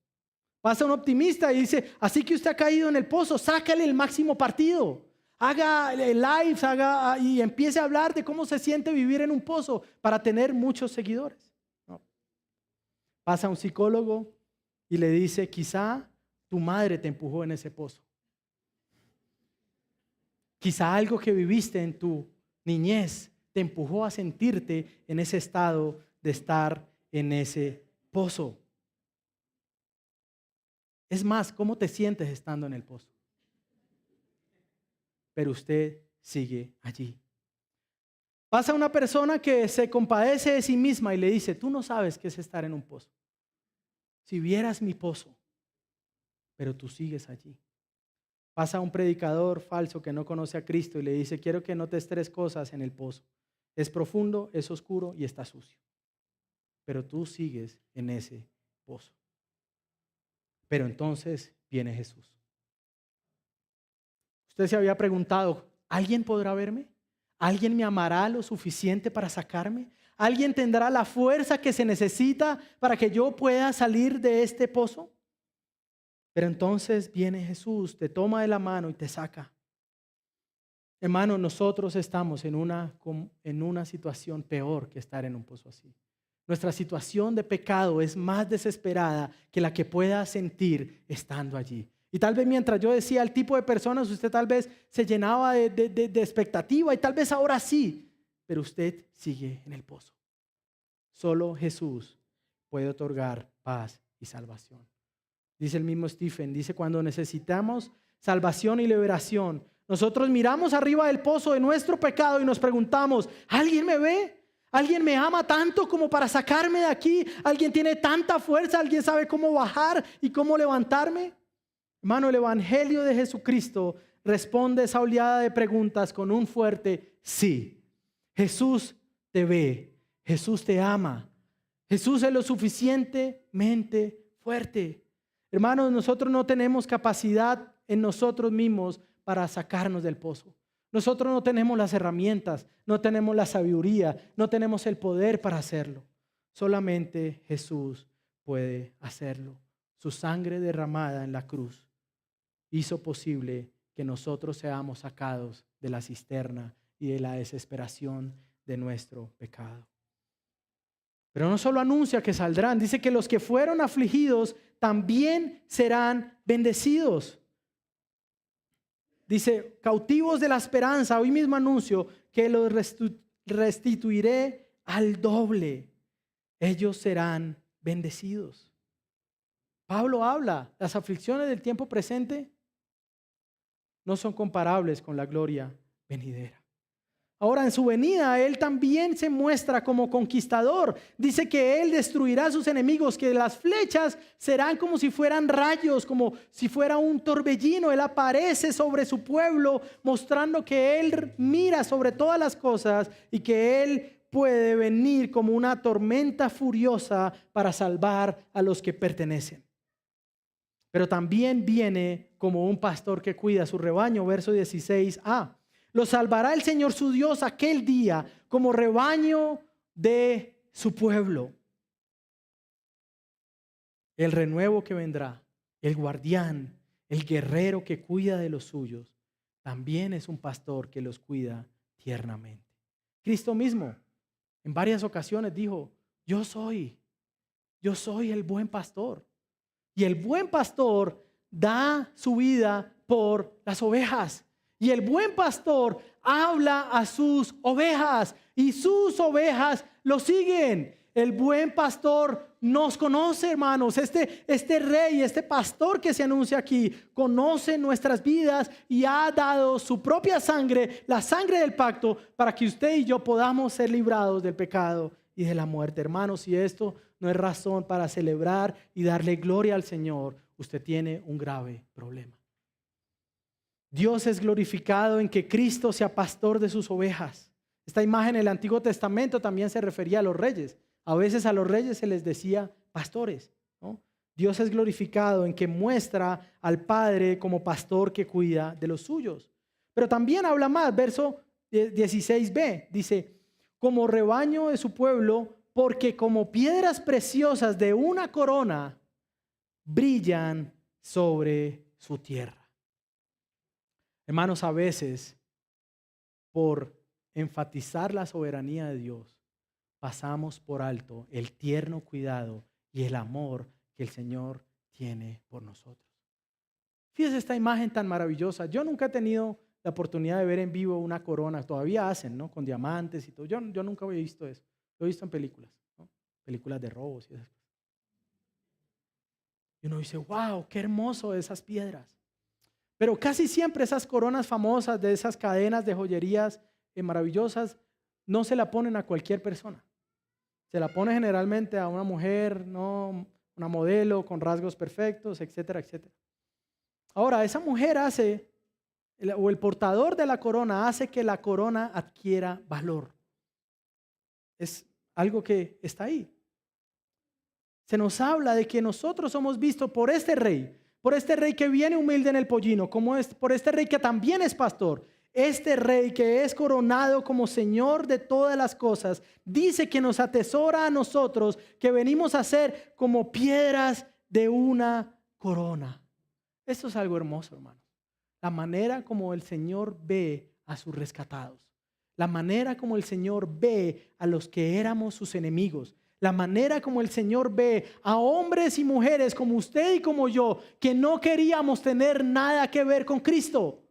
Pasa un optimista y dice, así que usted ha caído en el pozo, sácale el máximo partido. Haga lives, y empiece a hablar de cómo se siente vivir en un pozo para tener muchos seguidores. No. Pasa un psicólogo y le dice, quizá tu madre te empujó en ese pozo. Quizá algo que viviste en tu niñez te empujó a sentirte en ese estado de estar en ese pozo. Es más, ¿cómo te sientes estando en el pozo? Pero usted sigue allí. Pasa una persona que se compadece de sí misma y le dice, tú no sabes qué es estar en un pozo. Si vieras mi pozo, pero tú sigues allí. Pasa un predicador falso que no conoce a Cristo y le dice, quiero que notes 3 cosas en el pozo. Es profundo, es oscuro y está sucio. Pero tú sigues en ese pozo. Pero entonces viene Jesús. Usted se había preguntado, ¿alguien podrá verme? ¿Alguien me amará lo suficiente para sacarme? ¿Alguien tendrá la fuerza que se necesita para que yo pueda salir de este pozo? Pero entonces viene Jesús, te toma de la mano y te saca. Hermano, nosotros estamos en una situación peor que estar en un pozo así. Nuestra situación de pecado es más desesperada que la que pueda sentir estando allí. Y tal vez mientras yo decía el tipo de personas, usted tal vez se llenaba de expectativa y tal vez ahora sí, pero usted sigue en el pozo. Solo Jesús puede otorgar paz y salvación. Dice el mismo Stephen, dice cuando necesitamos salvación y liberación, nosotros miramos arriba del pozo de nuestro pecado y nos preguntamos, ¿alguien me ve? ¿Alguien me ama tanto como para sacarme de aquí? ¿Alguien tiene tanta fuerza? ¿Alguien sabe cómo bajar y cómo levantarme? Hermano, el Evangelio de Jesucristo responde esa oleada de preguntas con un fuerte sí. Jesús te ve, Jesús te ama, Jesús es lo suficientemente fuerte. Hermanos, nosotros no tenemos capacidad en nosotros mismos para sacarnos del pozo. Nosotros no tenemos las herramientas, no tenemos la sabiduría, no tenemos el poder para hacerlo. Solamente Jesús puede hacerlo. Su sangre derramada en la cruz hizo posible que nosotros seamos sacados de la cisterna y de la desesperación de nuestro pecado. Pero no solo anuncia que saldrán, dice que los que fueron afligidos también serán bendecidos. Dice, cautivos de la esperanza, hoy mismo anuncio que los restituiré al doble. Ellos serán bendecidos. Pablo habla, las aflicciones del tiempo presente no son comparables con la gloria venidera. Ahora en su venida Él también se muestra como conquistador. Dice que Él destruirá a sus enemigos, que las flechas serán como si fueran rayos, como si fuera un torbellino. Él aparece sobre su pueblo mostrando que Él mira sobre todas las cosas y que Él puede venir como una tormenta furiosa para salvar a los que pertenecen. Pero también viene como un pastor que cuida su rebaño, verso 16a. Lo salvará el Señor su Dios aquel día como rebaño de su pueblo. El renuevo que vendrá, el guardián, el guerrero que cuida de los suyos, también es un pastor que los cuida tiernamente. Cristo mismo en varias ocasiones dijo, yo soy el buen pastor. Y el buen pastor da su vida por las ovejas. Y el buen pastor habla a sus ovejas y sus ovejas lo siguen. El buen pastor nos conoce, hermanos. Este rey, este pastor que se anuncia aquí, conoce nuestras vidas y ha dado su propia sangre, la sangre del pacto, para que usted y yo podamos ser librados del pecado y de la muerte. Hermanos, si esto no es razón para celebrar y darle gloria al Señor, usted tiene un grave problema. Dios es glorificado en que Cristo sea pastor de sus ovejas. Esta imagen en el Antiguo Testamento también se refería a los reyes. A veces a los reyes se les decía pastores, ¿no? Dios es glorificado en que muestra al Padre como pastor que cuida de los suyos. Pero también habla más, verso 16b, dice, como rebaño de su pueblo, porque como piedras preciosas de una corona brillan sobre su tierra. Hermanos, a veces por enfatizar la soberanía de Dios, pasamos por alto el tierno cuidado y el amor que el Señor tiene por nosotros. Fíjese esta imagen tan maravillosa. Yo nunca he tenido la oportunidad de ver en vivo una corona. Todavía hacen, ¿no? Con diamantes y todo. Yo nunca había visto eso. Lo he visto en películas, ¿no? Películas de robos y esas cosas. Y uno dice, wow, qué hermoso esas piedras. Pero casi siempre esas coronas famosas de esas cadenas de joyerías maravillosas no se la ponen a cualquier persona. Se la pone generalmente a una mujer, ¿no? Una modelo con rasgos perfectos, etcétera, etcétera. Ahora, esa mujer hace, o el portador de la corona hace que la corona adquiera valor. Es algo que está ahí. Se nos habla de que nosotros somos vistos por este rey que viene humilde en el pollino, por este rey que también es pastor. Este rey que es coronado como Señor de todas las cosas, dice que nos atesora a nosotros, que venimos a ser como piedras de una corona. Esto es algo hermoso, hermano. La manera como el Señor ve a sus rescatados. La manera como el Señor ve a los que éramos sus enemigos. La manera como el Señor ve a hombres y mujeres como usted y como yo, que no queríamos tener nada que ver con Cristo.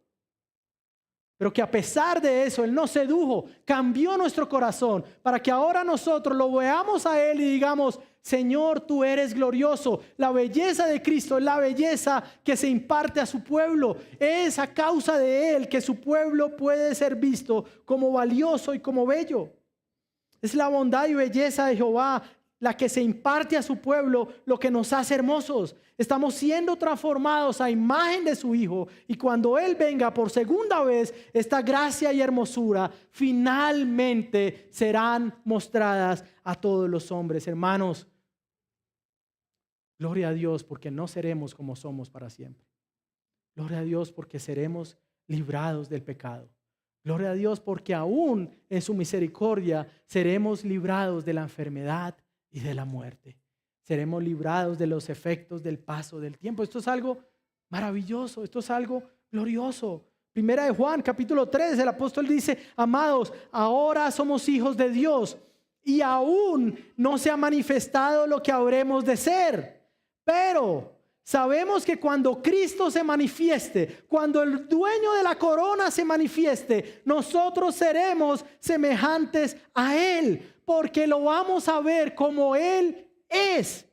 Pero que a pesar de eso, Él nos sedujo, cambió nuestro corazón para que ahora nosotros lo veamos a Él y digamos, Señor, tú eres glorioso. La belleza de Cristo es la belleza que se imparte a su pueblo. Es a causa de Él que su pueblo puede ser visto como valioso y como bello. Es la bondad y belleza de Jehová la que se imparte a su pueblo, lo que nos hace hermosos. Estamos siendo transformados a imagen de su Hijo, y cuando Él venga por segunda vez, esta gracia y hermosura finalmente serán mostradas a todos los hombres. Hermanos, gloria a Dios porque no seremos como somos para siempre. Gloria a Dios porque seremos librados del pecado. Gloria a Dios porque aún en su misericordia seremos librados de la enfermedad y de la muerte. Seremos librados de los efectos del paso del tiempo. Esto es algo maravilloso, esto es algo glorioso. Primera de Juan, capítulo 3, el apóstol dice, amados, ahora somos hijos de Dios y aún no se ha manifestado lo que habremos de ser. Pero sabemos que cuando Cristo se manifieste, cuando el dueño de la corona se manifieste, nosotros seremos semejantes a Él, porque lo vamos a ver como Él es.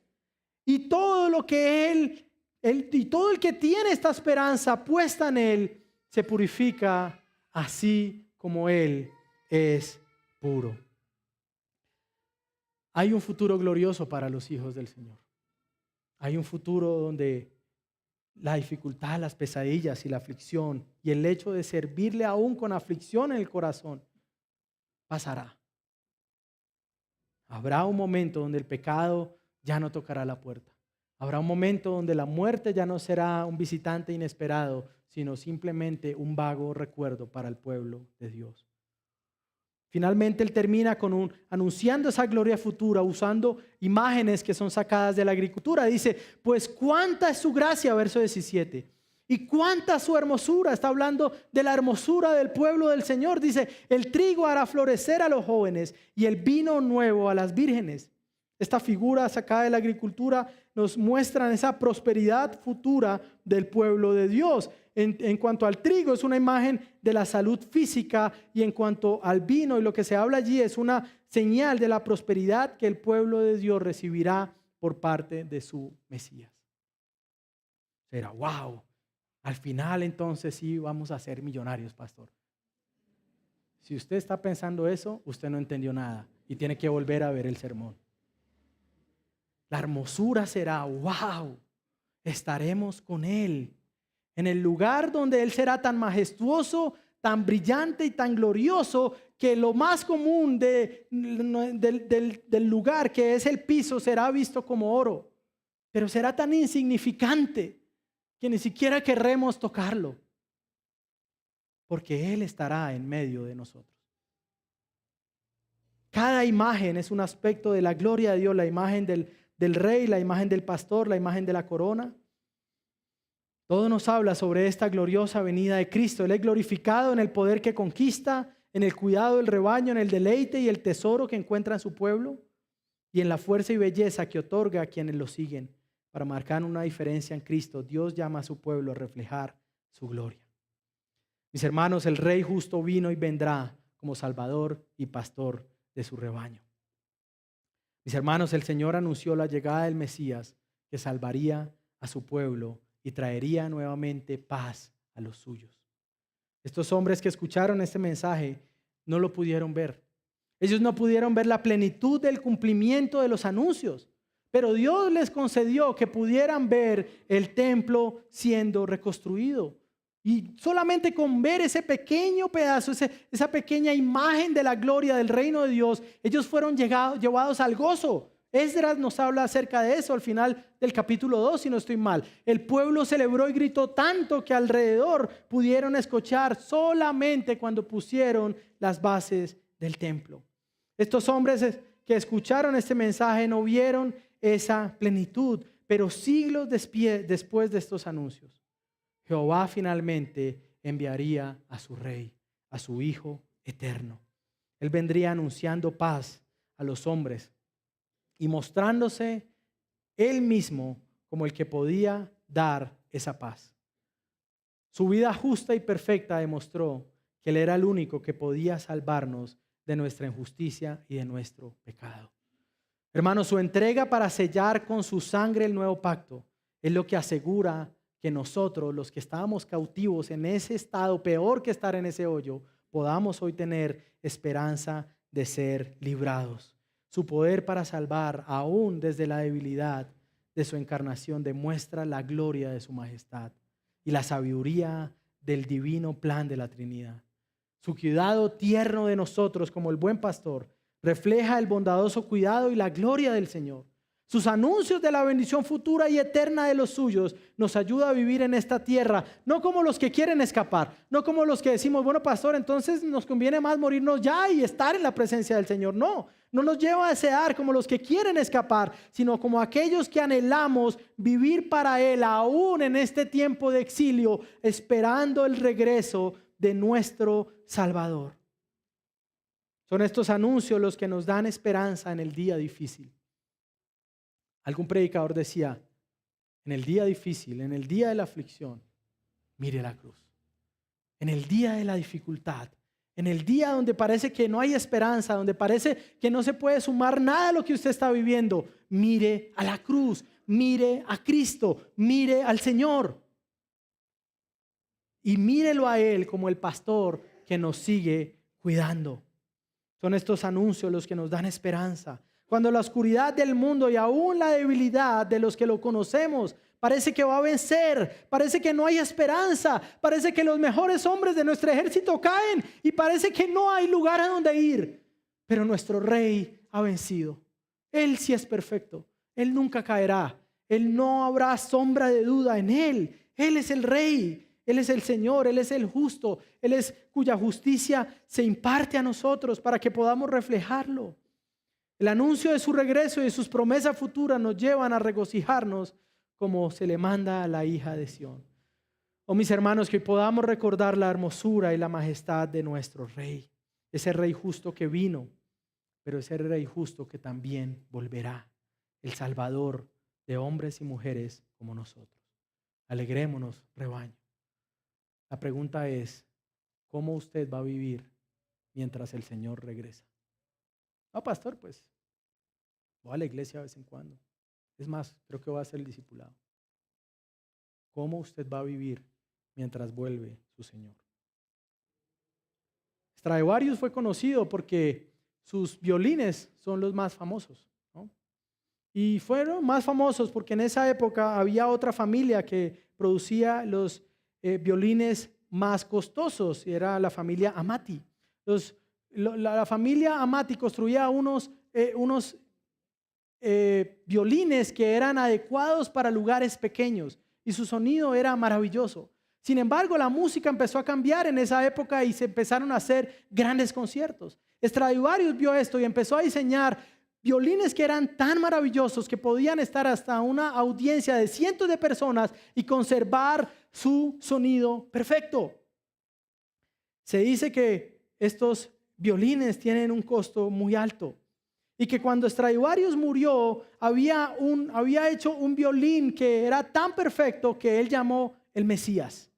Y todo lo que Él y todo el que tiene esta esperanza puesta en Él, se purifica así como Él es puro. Hay un futuro glorioso para los hijos del Señor. Hay un futuro donde la dificultad, las pesadillas y la aflicción y el hecho de servirle aún con aflicción en el corazón pasará. Habrá un momento donde el pecado ya no tocará la puerta. Habrá un momento donde la muerte ya no será un visitante inesperado, sino simplemente un vago recuerdo para el pueblo de Dios. Finalmente él termina con anunciando esa gloria futura usando imágenes que son sacadas de la agricultura. Dice, pues cuánta es su gracia, verso 17, y cuánta su hermosura. Está hablando de la hermosura del pueblo del Señor. Dice, el trigo hará florecer a los jóvenes y el vino nuevo a las vírgenes. Esta figura sacada de la agricultura nos muestra esa prosperidad futura del pueblo de Dios. En cuanto al trigo, es una imagen de la salud física, y en cuanto al vino, y lo que se habla allí es una señal de la prosperidad que el pueblo de Dios recibirá por parte de su Mesías. Será, wow, al final entonces sí vamos a ser millonarios, pastor. Si usted está pensando eso, usted no entendió nada y tiene que volver a ver el sermón. La hermosura será, wow, estaremos con Él en el lugar donde Él será tan majestuoso, tan brillante y tan glorioso que lo más común del lugar, que es el piso, será visto como oro, pero será tan insignificante que ni siquiera querremos tocarlo, porque Él estará en medio de nosotros. Cada imagen es un aspecto de la gloria de Dios, la imagen del rey, la imagen del pastor, la imagen de la corona. Todo nos habla sobre esta gloriosa venida de Cristo. Él es glorificado en el poder que conquista, en el cuidado del rebaño, en el deleite y el tesoro que encuentra en su pueblo y en la fuerza y belleza que otorga a quienes lo siguen. Para marcar una diferencia en Cristo, Dios llama a su pueblo a reflejar su gloria. Mis hermanos, el Rey justo vino y vendrá como Salvador y Pastor de su rebaño. Mis hermanos, el Señor anunció la llegada del Mesías que salvaría a su pueblo y traería nuevamente paz a los suyos. Estos hombres que escucharon este mensaje no lo pudieron ver. Ellos no pudieron ver la plenitud del cumplimiento de los anuncios, pero Dios les concedió que pudieran ver el templo siendo reconstruido. Y solamente con ver ese pequeño pedazo, esa pequeña imagen de la gloria del reino de Dios, ellos fueron llevados al gozo. Esdras nos habla acerca de eso al final del capítulo 2, si no estoy mal. El pueblo celebró y gritó tanto que alrededor pudieron escuchar solamente cuando pusieron las bases del templo. Estos hombres que escucharon este mensaje no vieron esa plenitud, pero siglos después de estos anuncios, Jehová finalmente enviaría a su rey, a su Hijo eterno. Él vendría anunciando paz a los hombres y mostrándose Él mismo como el que podía dar esa paz. Su vida justa y perfecta demostró que Él era el único que podía salvarnos de nuestra injusticia y de nuestro pecado. Hermanos, su entrega para sellar con su sangre el nuevo pacto es lo que asegura que nosotros, los que estábamos cautivos en ese estado, peor que estar en ese hoyo, podamos hoy tener esperanza de ser librados. Su poder para salvar, aún desde la debilidad de su encarnación, demuestra la gloria de su majestad y la sabiduría del divino plan de la Trinidad. Su cuidado tierno de nosotros como el buen pastor refleja el bondadoso cuidado y la gloria del Señor. Sus anuncios de la bendición futura y eterna de los suyos nos ayuda a vivir en esta tierra, no como los que quieren escapar, no como los que decimos, bueno, pastor, entonces nos conviene más morirnos ya y estar en la presencia del Señor. No nos lleva a desear como los que quieren escapar, sino como aquellos que anhelamos vivir para Él, aún en este tiempo de exilio, esperando el regreso de nuestro Salvador. Son estos anuncios los que nos dan esperanza en el día difícil. Algún predicador decía, en el día difícil, en el día de la aflicción, mire la cruz. En el día de la dificultad, en el día donde parece que no hay esperanza, donde parece que no se puede sumar nada a lo que usted está viviendo, mire a la cruz, mire a Cristo, mire al Señor. Y mírelo a Él como el pastor que nos sigue cuidando. Son estos anuncios los que nos dan esperanza. Cuando la oscuridad del mundo y aún la debilidad de los que lo conocemos parece que va a vencer, parece que no hay esperanza, parece que los mejores hombres de nuestro ejército caen y parece que no hay lugar a donde ir. Pero nuestro Rey ha vencido. Él sí es perfecto. Él nunca caerá. Él no habrá sombra de duda en Él. Él es el Rey. Él es el Señor, Él es el justo, Él es cuya justicia se imparte a nosotros para que podamos reflejarlo. El anuncio de su regreso y de sus promesas futuras nos llevan a regocijarnos como se le manda a la hija de Sión. Oh, mis hermanos, que podamos recordar la hermosura y la majestad de nuestro Rey, ese Rey justo que vino, pero ese Rey justo que también volverá, el Salvador de hombres y mujeres como nosotros. Alegrémonos, rebaño. La pregunta es, ¿cómo usted va a vivir mientras el Señor regresa? No, pastor, pues voy a la iglesia de vez en cuando. Es más, creo que voy a ser el discipulado. ¿Cómo usted va a vivir mientras vuelve su Señor? Stradivarius fue conocido porque sus violines son los más famosos, ¿no? Y fueron más famosos porque en esa época había otra familia que producía los violines más costosos, y era la familia Amati. La familia Amati construía unos violines que eran adecuados para lugares pequeños y su sonido era maravilloso. Sin embargo, la música empezó a cambiar en esa época y se empezaron a hacer grandes conciertos. Stradivarius vio esto y empezó a diseñar violines que eran tan maravillosos que podían estar hasta una audiencia de cientos de personas y conservar su sonido perfecto. Se dice que estos violines tienen un costo muy alto y que cuando Stradivarius murió había hecho un violín que era tan perfecto que él llamó el Mesías.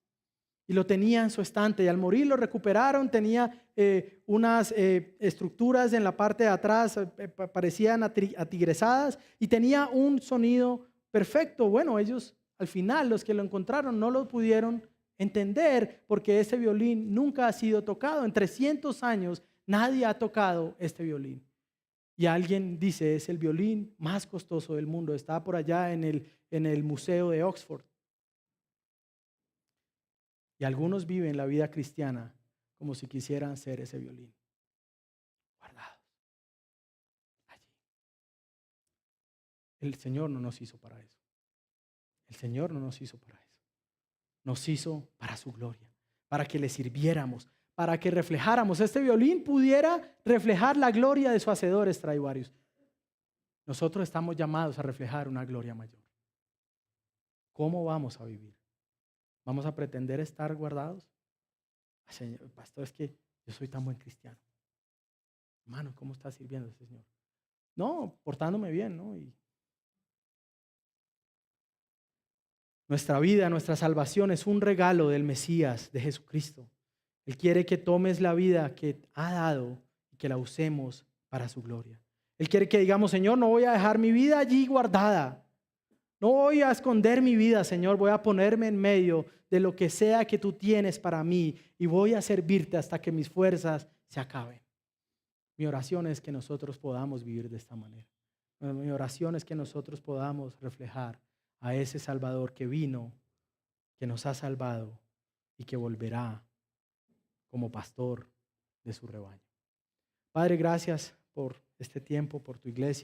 Y lo tenía en su estante y al morir lo recuperaron, tenía unas estructuras en la parte de atrás, parecían atigresadas y tenía un sonido perfecto. Bueno, ellos al final, los que lo encontraron, no lo pudieron entender porque ese violín nunca ha sido tocado. En 300 años nadie ha tocado este violín. Y alguien dice, es el violín más costoso del mundo, está por allá en el Museo de Oxford. Y algunos viven la vida cristiana como si quisieran ser ese violín, guardados allí. El Señor no nos hizo para eso. El Señor no nos hizo para eso. Nos hizo para su gloria, para que le sirviéramos, para que reflejáramos. Este violín pudiera reflejar la gloria de su hacedor Stradivarius. Nosotros estamos llamados a reflejar una gloria mayor. ¿Cómo vamos a vivir? ¿Vamos a pretender estar guardados? Señor, pastor, es que yo soy tan buen cristiano. Hermano, ¿cómo está sirviendo ese Señor? No, portándome bien, ¿no? Y nuestra vida, nuestra salvación es un regalo del Mesías, de Jesucristo. Él quiere que tomes la vida que ha dado y que la usemos para su gloria. Él quiere que digamos, Señor, no voy a dejar mi vida allí guardada. No voy a esconder mi vida, Señor, voy a ponerme en medio de lo que sea que tú tienes para mí y voy a servirte hasta que mis fuerzas se acaben. Mi oración es que nosotros podamos vivir de esta manera. Mi oración es que nosotros podamos reflejar a ese Salvador que vino, que nos ha salvado y que volverá como pastor de su rebaño. Padre, gracias por este tiempo, por tu iglesia.